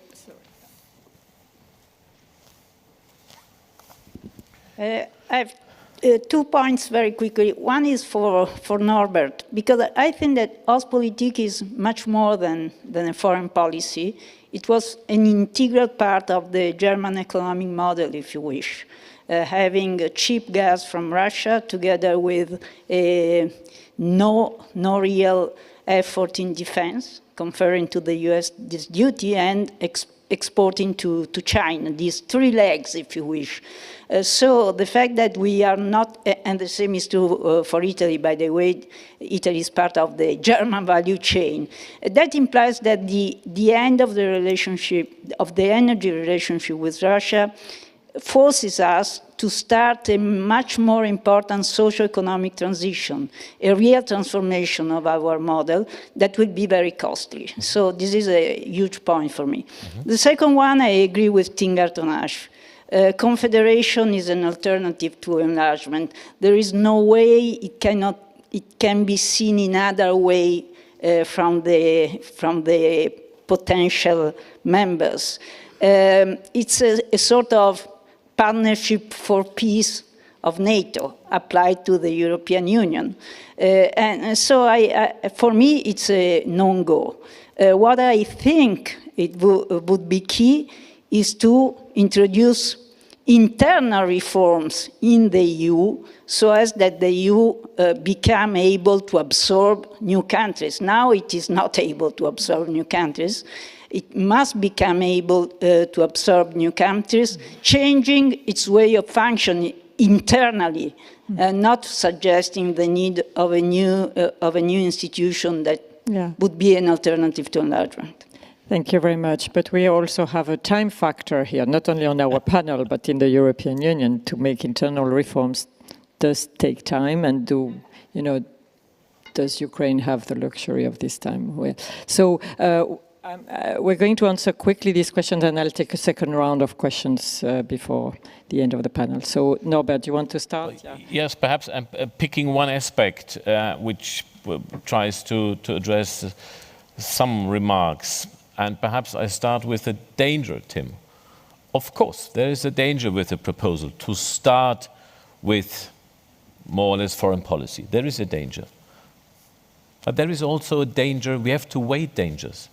I have 2 points very quickly. One is for Norbert, because I think that Ostpolitik is much more than a foreign policy. It was an integral part of the German economic model, if you wish. Having cheap gas from Russia together with no real effort in defense, conferring to the US this duty, and exporting to China, these 3 legs, if you wish. So the fact that we are not, and the same is true for Italy, by the way, Italy is part of the German value chain. That implies that the end of the relationship, of the energy relationship with Russia, forces us to start a much more important socio-economic transition, a real transformation of our model that will be very costly. So this is a huge point for me. The second one, I agree with Tingarton Ash. Confederation is an alternative to enlargement. There is no way it can be seen in other way from the potential members. It's a sort of partnership for peace of NATO applied to the European Union. And so for me, it's a no-go. What I think it would be key is to introduce internal reforms in the EU so as that the EU become able to absorb new countries. Now it is not able to absorb new countries. It must become able to absorb new countries, changing its way of functioning internally, not suggesting the need of a new institution that would be an alternative to enlargement. Thank you very much. But we also have a time factor here, not only on our panel, but in the European Union. To make internal reforms does take time, and does Ukraine have the luxury of this time? Well, so we're going to answer quickly these questions, and I'll take a second round of questions before the end of the panel. So, Norbert, do you want to start? Yes, perhaps I'm picking one aspect which tries to address some remarks. And perhaps I start with a danger, Tim. Of course, there is a danger with the proposal to start with more or less foreign policy. There is a danger. But there is also a danger, we have to weigh dangers.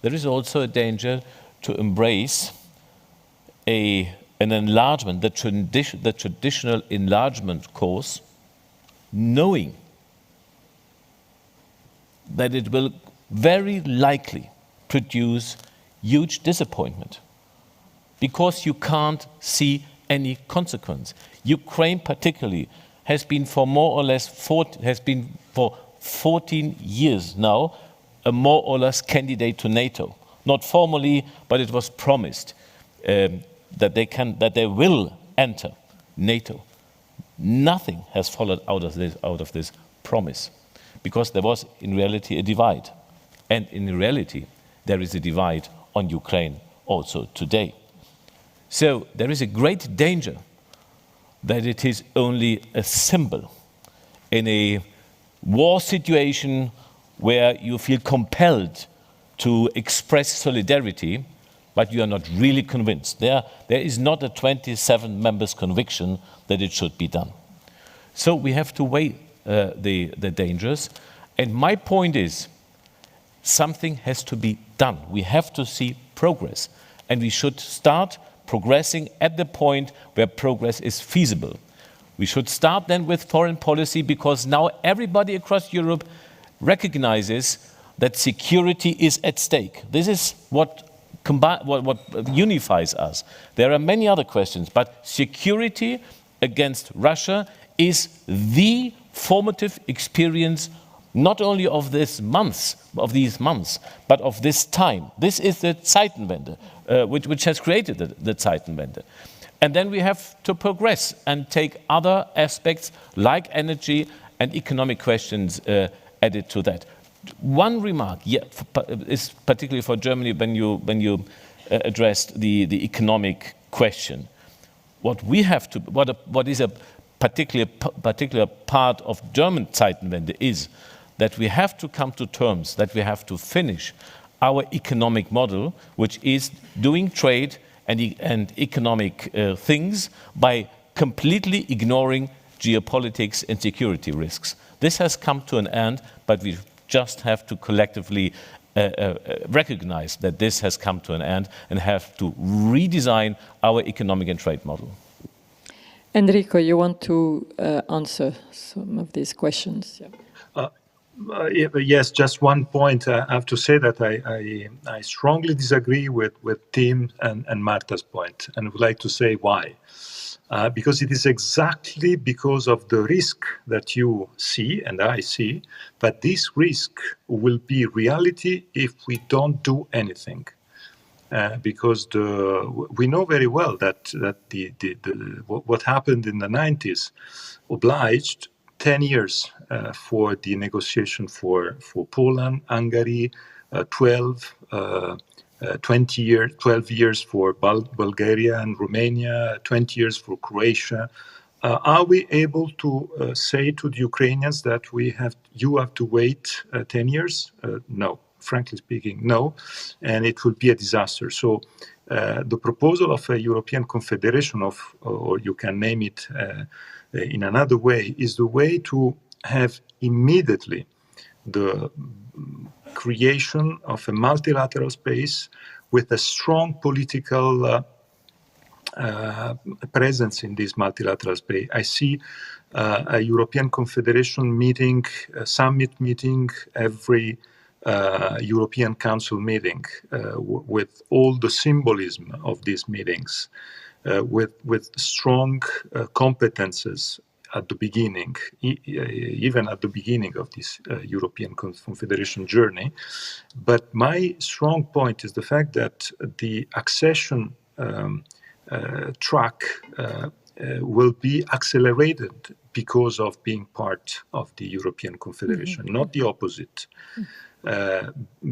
There is also a danger to embrace an enlargement, the traditional enlargement course, knowing that it will very likely produce huge disappointment because you can't see any consequence. Ukraine particularly has been for more or less 14 years now a more or less candidate to NATO. Not formally, but it was promised that they will enter NATO. Nothing has followed out of this promise, because there was in reality a divide. And in reality, there is a divide on Ukraine also today. So there is a great danger that it is only a symbol in a war situation where you feel compelled to express solidarity, but you are not really convinced. There is not a 27 members conviction that it should be done. So we have to weigh the dangers. And my point is, something has to be done. We have to see progress. And we should start progressing at the point where progress is feasible. We should start then with foreign policy, because now everybody across Europe recognizes that security is at stake. This is what unifies us. There are many other questions, but security against Russia is the formative experience not only of these months, but of this time. This is the Zeitenwende, which has created the Zeitenwende. And then we have to progress and take other aspects like energy and economic questions added to that. One remark, is particularly for Germany when you addressed the economic question. What is a particular part of German Zeitenwende is that we have to come to terms, that we have to finish our economic model, which is doing trade and economic things by completely ignoring geopolitics and security risks. This has come to an end, but we just have to collectively recognize that this has come to an end and have to redesign our economic and trade model. Enrico, you want to answer some of these questions? Yeah. Yes, just one point. I have to say that I strongly disagree with Tim and Marta's point, and would like to say why. Because it is exactly because of the risk that you see and I see, but this risk will be reality if we don't do anything. Because we know very well that what happened in the 90s obliged 10 years for the negotiation for Poland, Hungary, 12 years for Bulgaria and Romania, 20 years for Croatia. Are we able to say to the Ukrainians that you have to wait 10 years? No. Frankly speaking, no, and it will be a disaster. So the proposal of a European Confederation or you can name it in another way, is the way to have immediately the creation of a multilateral space with a strong political presence in this multilateral space. I see a European Confederation meeting, a summit meeting every European Council meeting with all the symbolism of these meetings, with strong competences at the beginning, even at the beginning of this European Confederation journey. But my strong point is the fact that the accession track will be accelerated because of being part of the European Confederation, not the opposite.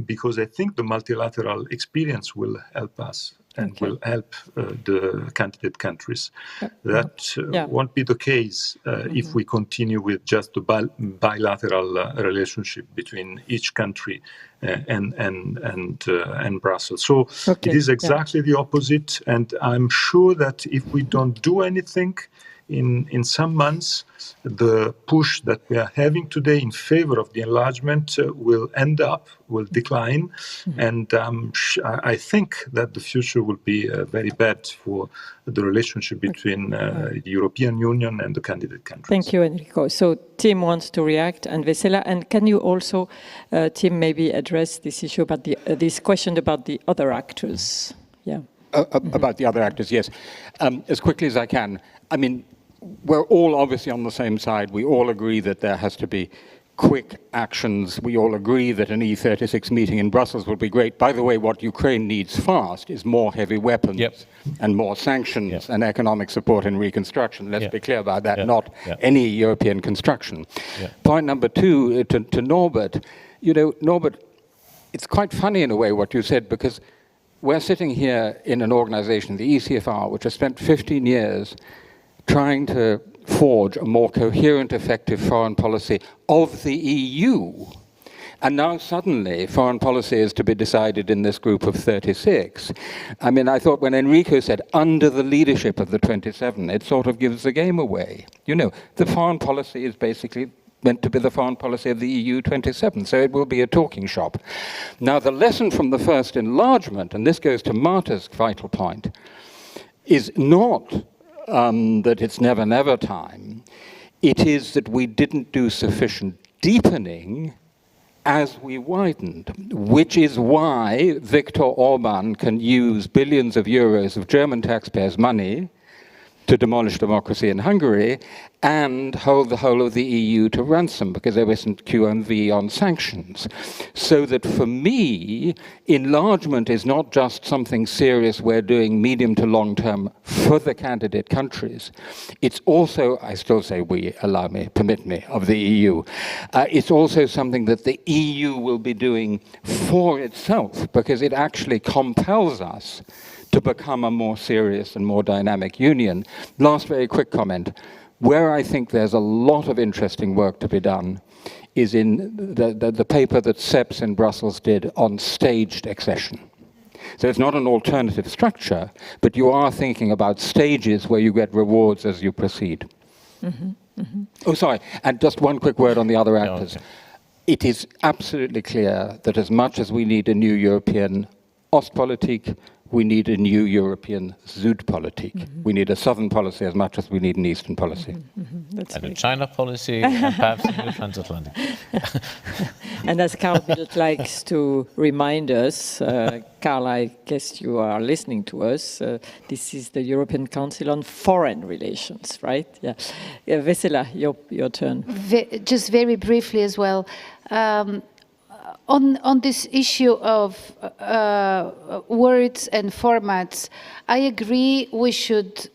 Because I think the multilateral experience will help us and will help the candidate countries. That won't be the case if we continue with just the bilateral relationship between each country and Brussels. So it is exactly the opposite, and I'm sure that if we don't do anything in some months, the push that we are having today in favor of the enlargement will decline, and I think that the future will be very bad for the relationship between the European Union and the candidate countries. Thank you, Enrico. So Tim wants to react, and Vesela, and can you also, Tim, maybe address this issue about this question about the other actors? Yeah. About the other actors, yes. As quickly as I can. I mean, we're all obviously on the same side. We all agree that there has to be quick actions. We all agree that an E36 meeting in Brussels would be great. By the way, what Ukraine needs fast is more heavy weapons and more sanctions and economic support and reconstruction. Let's be clear about that, not any European construction. Point number two, to Norbert. You know, Norbert, it's quite funny in a way what you said, because we're sitting here in an organization, the ECFR, which has spent 15 years trying to forge a more coherent, effective foreign policy of the EU. And now suddenly foreign policy is to be decided in this group of 36. I mean, I thought when Enrico said under the leadership of the 27, it sort of gives the game away. You know, the foreign policy is basically meant to be the foreign policy of the EU 27, so it will be a talking shop. Now, the lesson from the first enlargement, and this goes to Marta's vital point, is not that it's never, never time. It is that we didn't do sufficient deepening as we widened, which is why Viktor Orban can use billions of euros of German taxpayers' money to demolish democracy in Hungary and hold the whole of the EU to ransom because there isn't QMV on sanctions. So that for me, enlargement is not just something serious we're doing medium to long term for the candidate countries. It's also, I still say we, allow me, permit me, of the EU. It's also something that the EU will be doing for itself because it actually compels us to become a more serious and more dynamic union. Last very quick comment. Where I think there's a lot of interesting work to be done is in the paper that SEPS in Brussels did on staged accession. So it's not an alternative structure, but you are thinking about stages where you get rewards as you proceed. Oh, sorry, and just one quick word on the other actors. Okay. It is absolutely clear that as much as we need a new European Ostpolitik, we need a new European Südpolitik. We need a southern policy as much as we need an eastern policy. And a China policy, and perhaps a new transatlantic. And as Carl Bildt likes to remind us, Carl, I guess you are listening to us, this is the European Council on Foreign Relations, right? Yeah. Vesela, your turn. Just very briefly as well. On this issue of words and formats, I agree we should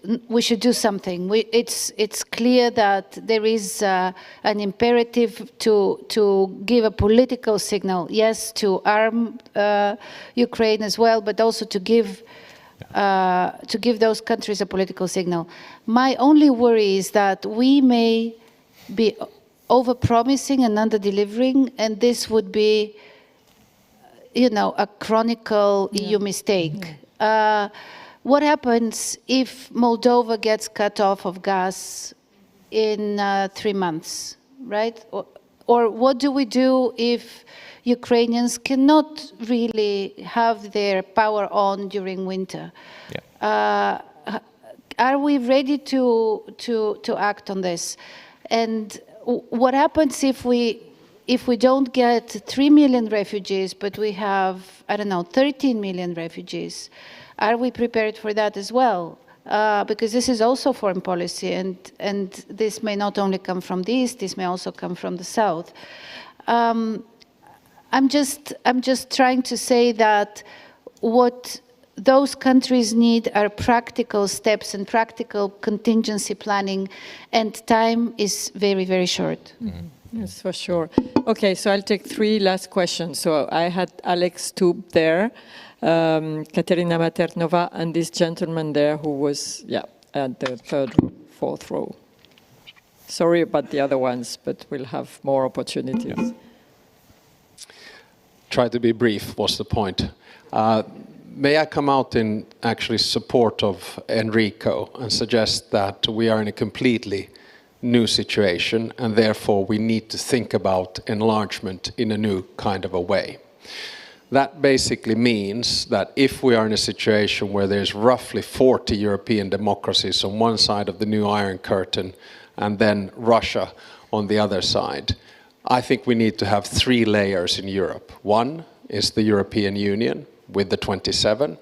do something. It's clear that there is an imperative to give a political signal, yes, to arm Ukraine as well, but also to give those countries a political signal. My only worry is that we may be over-promising and under-delivering, and this would be, you know, a chronicle EU mistake. What happens if Moldova gets cut off of gas in 3 months, right? Or what do we do if Ukrainians cannot really have their power on during winter? Are we ready to act on this? And what happens if we don't get 3 million refugees, but we have, I don't know, 13 million refugees? Are we prepared for that as well? Because this is also foreign policy, and this may not only come from the East, this may also come from the South. I'm just trying to say that what those countries need are practical steps and practical contingency planning, and time is very, very short. Yes, for sure. Okay, so I'll take 3 last questions. So I had Alex Tube there, Katerina Maternova, and this gentleman there who was, at the 3rd, 4th row. Sorry about the other ones, but we'll have more opportunities. Try to be brief, what's the point? May I come out in actually support of Enrico and suggest that we are in a completely new situation, and therefore we need to think about enlargement in a new kind of a way. That basically means that if we are in a situation where there's roughly 40 European democracies on one side of the new Iron Curtain and then Russia on the other side, I think we need to have 3 layers in Europe. One is the European Union with the 27.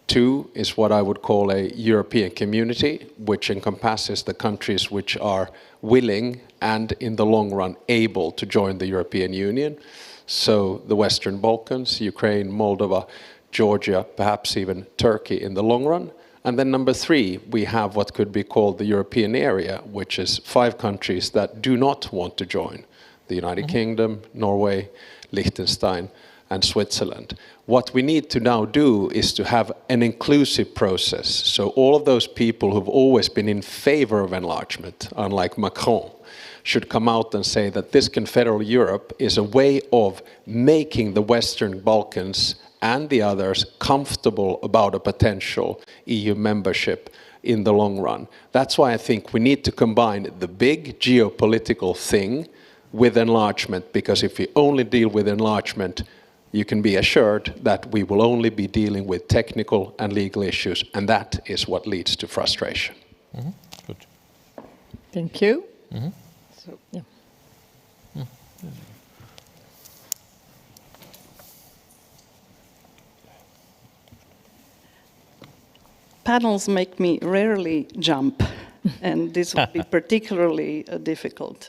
Two is what I would call a European community, which encompasses the countries which are willing and in the long run able to join the European Union. So the Western Balkans, Ukraine, Moldova, Georgia, perhaps even Turkey in the long run. And then number three, we have what could be called the European area, which is 5 countries that do not want to join: the United Kingdom, Norway, Liechtenstein, and Switzerland. What we need to now do is to have an inclusive process. So all of those people who've always been in favor of enlargement, unlike Macron, should come out and say that this confederal Europe is a way of making the Western Balkans and the others comfortable about a potential EU membership in the long run. That's why I think we need to combine the big geopolitical thing with enlargement, because if we only deal with enlargement, you can be assured that we will only be dealing with technical and legal issues, and that is what leads to frustration. Good. Thank you. So, yeah. Panels make me rarely jump, and this would be particularly difficult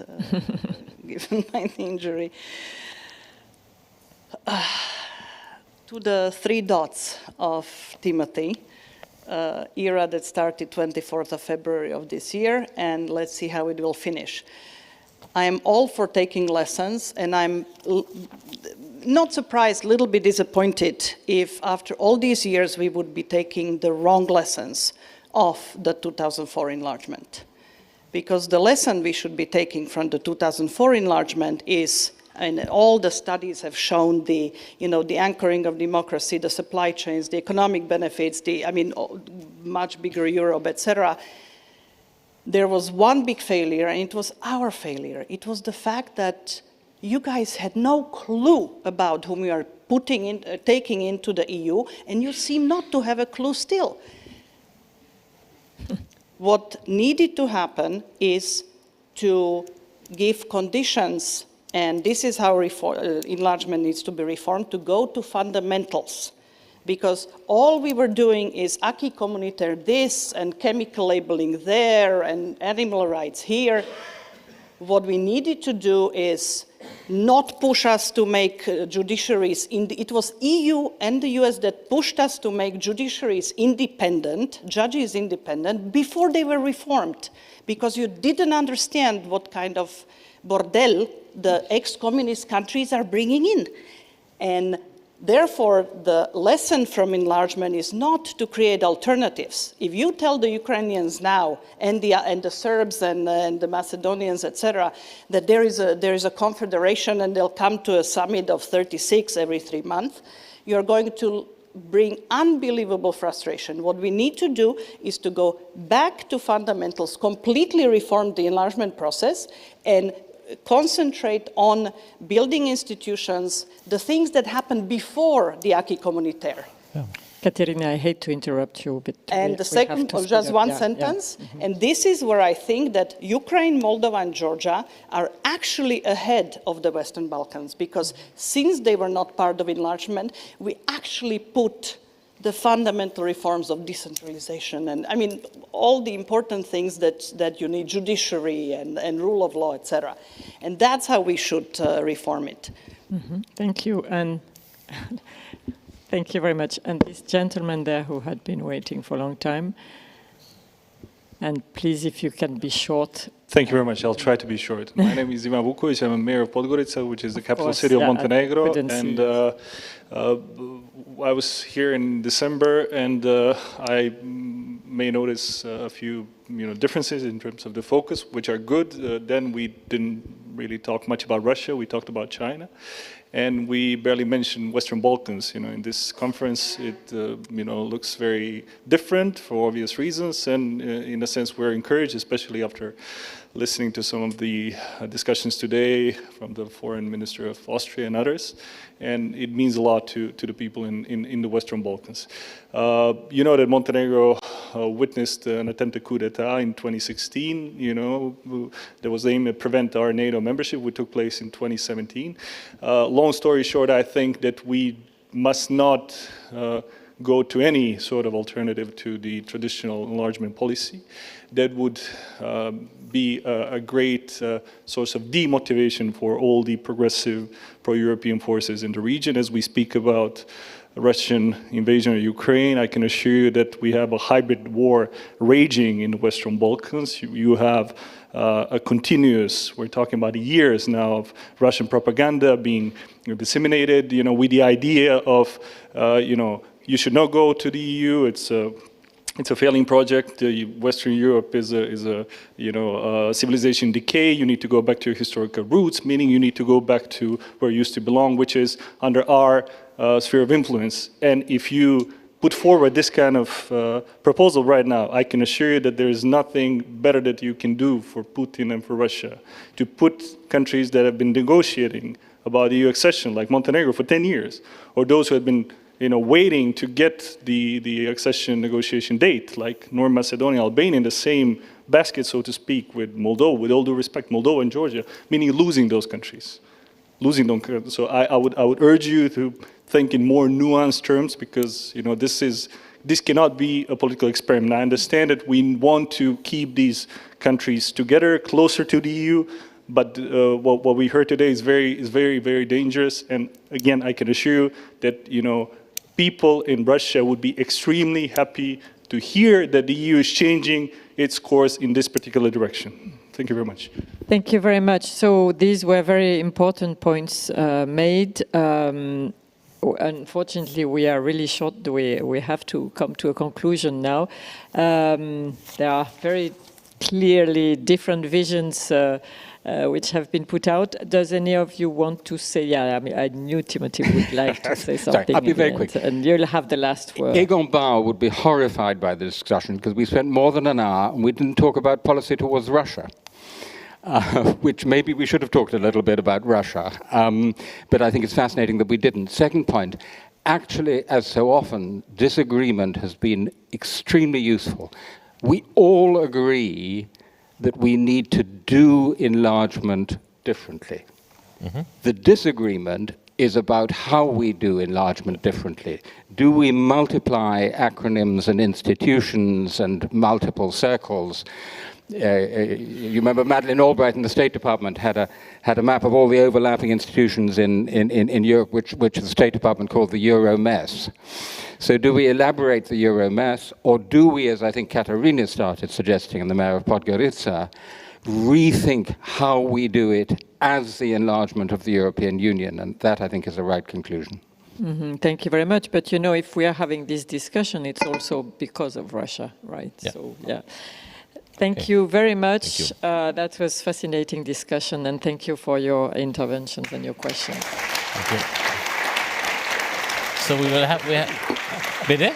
given my injury. To the 3 dots of Timothy, era that started 24th of February of this year, and let's see how it will finish. I am all for taking lessons, and I'm not surprised, a little bit disappointed if after all these years we would be taking the wrong lessons of the 2004 enlargement. Because the lesson we should be taking from the 2004 enlargement is, and all the studies have shown the anchoring of democracy, the supply chains, the economic benefits, much bigger Europe, etc. There was one big failure, and it was our failure. It was the fact that you guys had no clue about whom you are taking into the EU, and you seem not to have a clue still. What needed to happen is to give conditions, and this is how enlargement needs to be reformed, to go to fundamentals. Because all we were doing is acquis communautaire this, and chemical labeling there, and animal rights here. What we needed to do is not push us to make judiciaries, it was EU and the US that pushed us to make judiciaries independent, judges independent, before they were reformed, because you didn't understand what kind of bordel the ex-communist countries are bringing in. And therefore, the lesson from enlargement is not to create alternatives. If you tell the Ukrainians now, and the Serbs and the Macedonians, etc., that there is a confederation and they'll come to a summit of 36 every 3 months, you're going to bring unbelievable frustration. What we need to do is to go back to fundamentals, completely reform the enlargement process, and concentrate on building institutions, the things that happened before the acquis communautaire. Yeah. Katerina, I hate to interrupt you, but and the second, just one sentence, and this is where I think that Ukraine, Moldova, and Georgia are actually ahead of the Western Balkans, because since they were not part of enlargement, we actually put the fundamental reforms of decentralization, and all the important things that you need, judiciary and rule of law, etc. And that's how we should reform it. Thank you, and thank you very much. And this gentleman there who had been waiting for a long time, and please, if you can be short. Thank you very much. I'll try to be short. My name is Ivan Vukovic. I'm a mayor of Podgorica, which is the capital city of Montenegro. And I was here in December, and I may notice a few differences in terms of the focus, which are good. Then we didn't really talk much about Russia. We talked about China. And we barely mentioned Western Balkans. In this conference, it looks very different for obvious reasons, and in a sense, we're encouraged, especially after listening to some of the discussions today from the foreign minister of Austria and others. And it means a lot to the people in the Western Balkans. You know that Montenegro witnessed an attempted coup d'etat in 2016. There was the aim to prevent our NATO membership, which took place in 2017. Long story short, I think that we must not go to any sort of alternative to the traditional enlargement policy. That would be a great source of demotivation for all the progressive pro-European forces in the region. As we speak about Russian invasion of Ukraine, I can assure you that we have a hybrid war raging in the Western Balkans. You have a continuous, we're talking about years now, of Russian propaganda being disseminated, with the idea of, you should not go to the EU. It's a failing project. Western Europe is a civilization decay. You need to go back to your historical roots, meaning you need to go back to where you used to belong, which is under our sphere of influence. And if you put forward this kind of proposal right now, I can assure you that there is nothing better that you can do for Putin and for Russia to put countries that have been negotiating about EU accession, like Montenegro, for 10 years, or those who have been waiting to get the accession negotiation date, like North Macedonia, Albania, in the same basket, so to speak, with Moldova, with all due respect, Moldova and Georgia, meaning losing those countries. So I would urge you to think in more nuanced terms, because this cannot be a political experiment. I understand that we want to keep these countries together, closer to the EU, but what we heard today is very, very dangerous. And again, I can assure you that people in Russia would be extremely happy to hear that the EU is changing its course in this particular direction. Thank you very much. Thank you very much. So these were very important points made. Unfortunately, we are really short. We have to come to a conclusion now. There are very clearly different visions which have been put out. Does any of you want to say? Yeah, I knew Timothy would like to say something. Sorry, I'll be very quick. And you'll have the last word. Egon Bauer would be horrified by the discussion, because we spent more than an hour and we didn't talk about policy towards Russia. Which maybe we should have talked a little bit about Russia. But I think it's fascinating that we didn't. Second point, actually, as so often, disagreement has been extremely useful. We all agree that we need to do enlargement differently. Mm-hmm. The disagreement is about how we do enlargement differently. Do we multiply acronyms and institutions and multiple circles? You remember Madeleine Albright in the State Department had a map of all the overlapping institutions in Europe, which the State Department called the Euro mess. So do we elaborate the Euro mess, or do we, as I think Katarina started suggesting, and the mayor of Podgorica, rethink how we do it as the enlargement of the European Union? And that, I think, is the right conclusion. Mm-hmm. Thank you very much. But if we are having this discussion, it's also because of Russia, right? Yeah. So, yeah. Thank you very much. That was fascinating discussion, and thank you for your interventions and your questions. Thank you. So we will have. Bitte?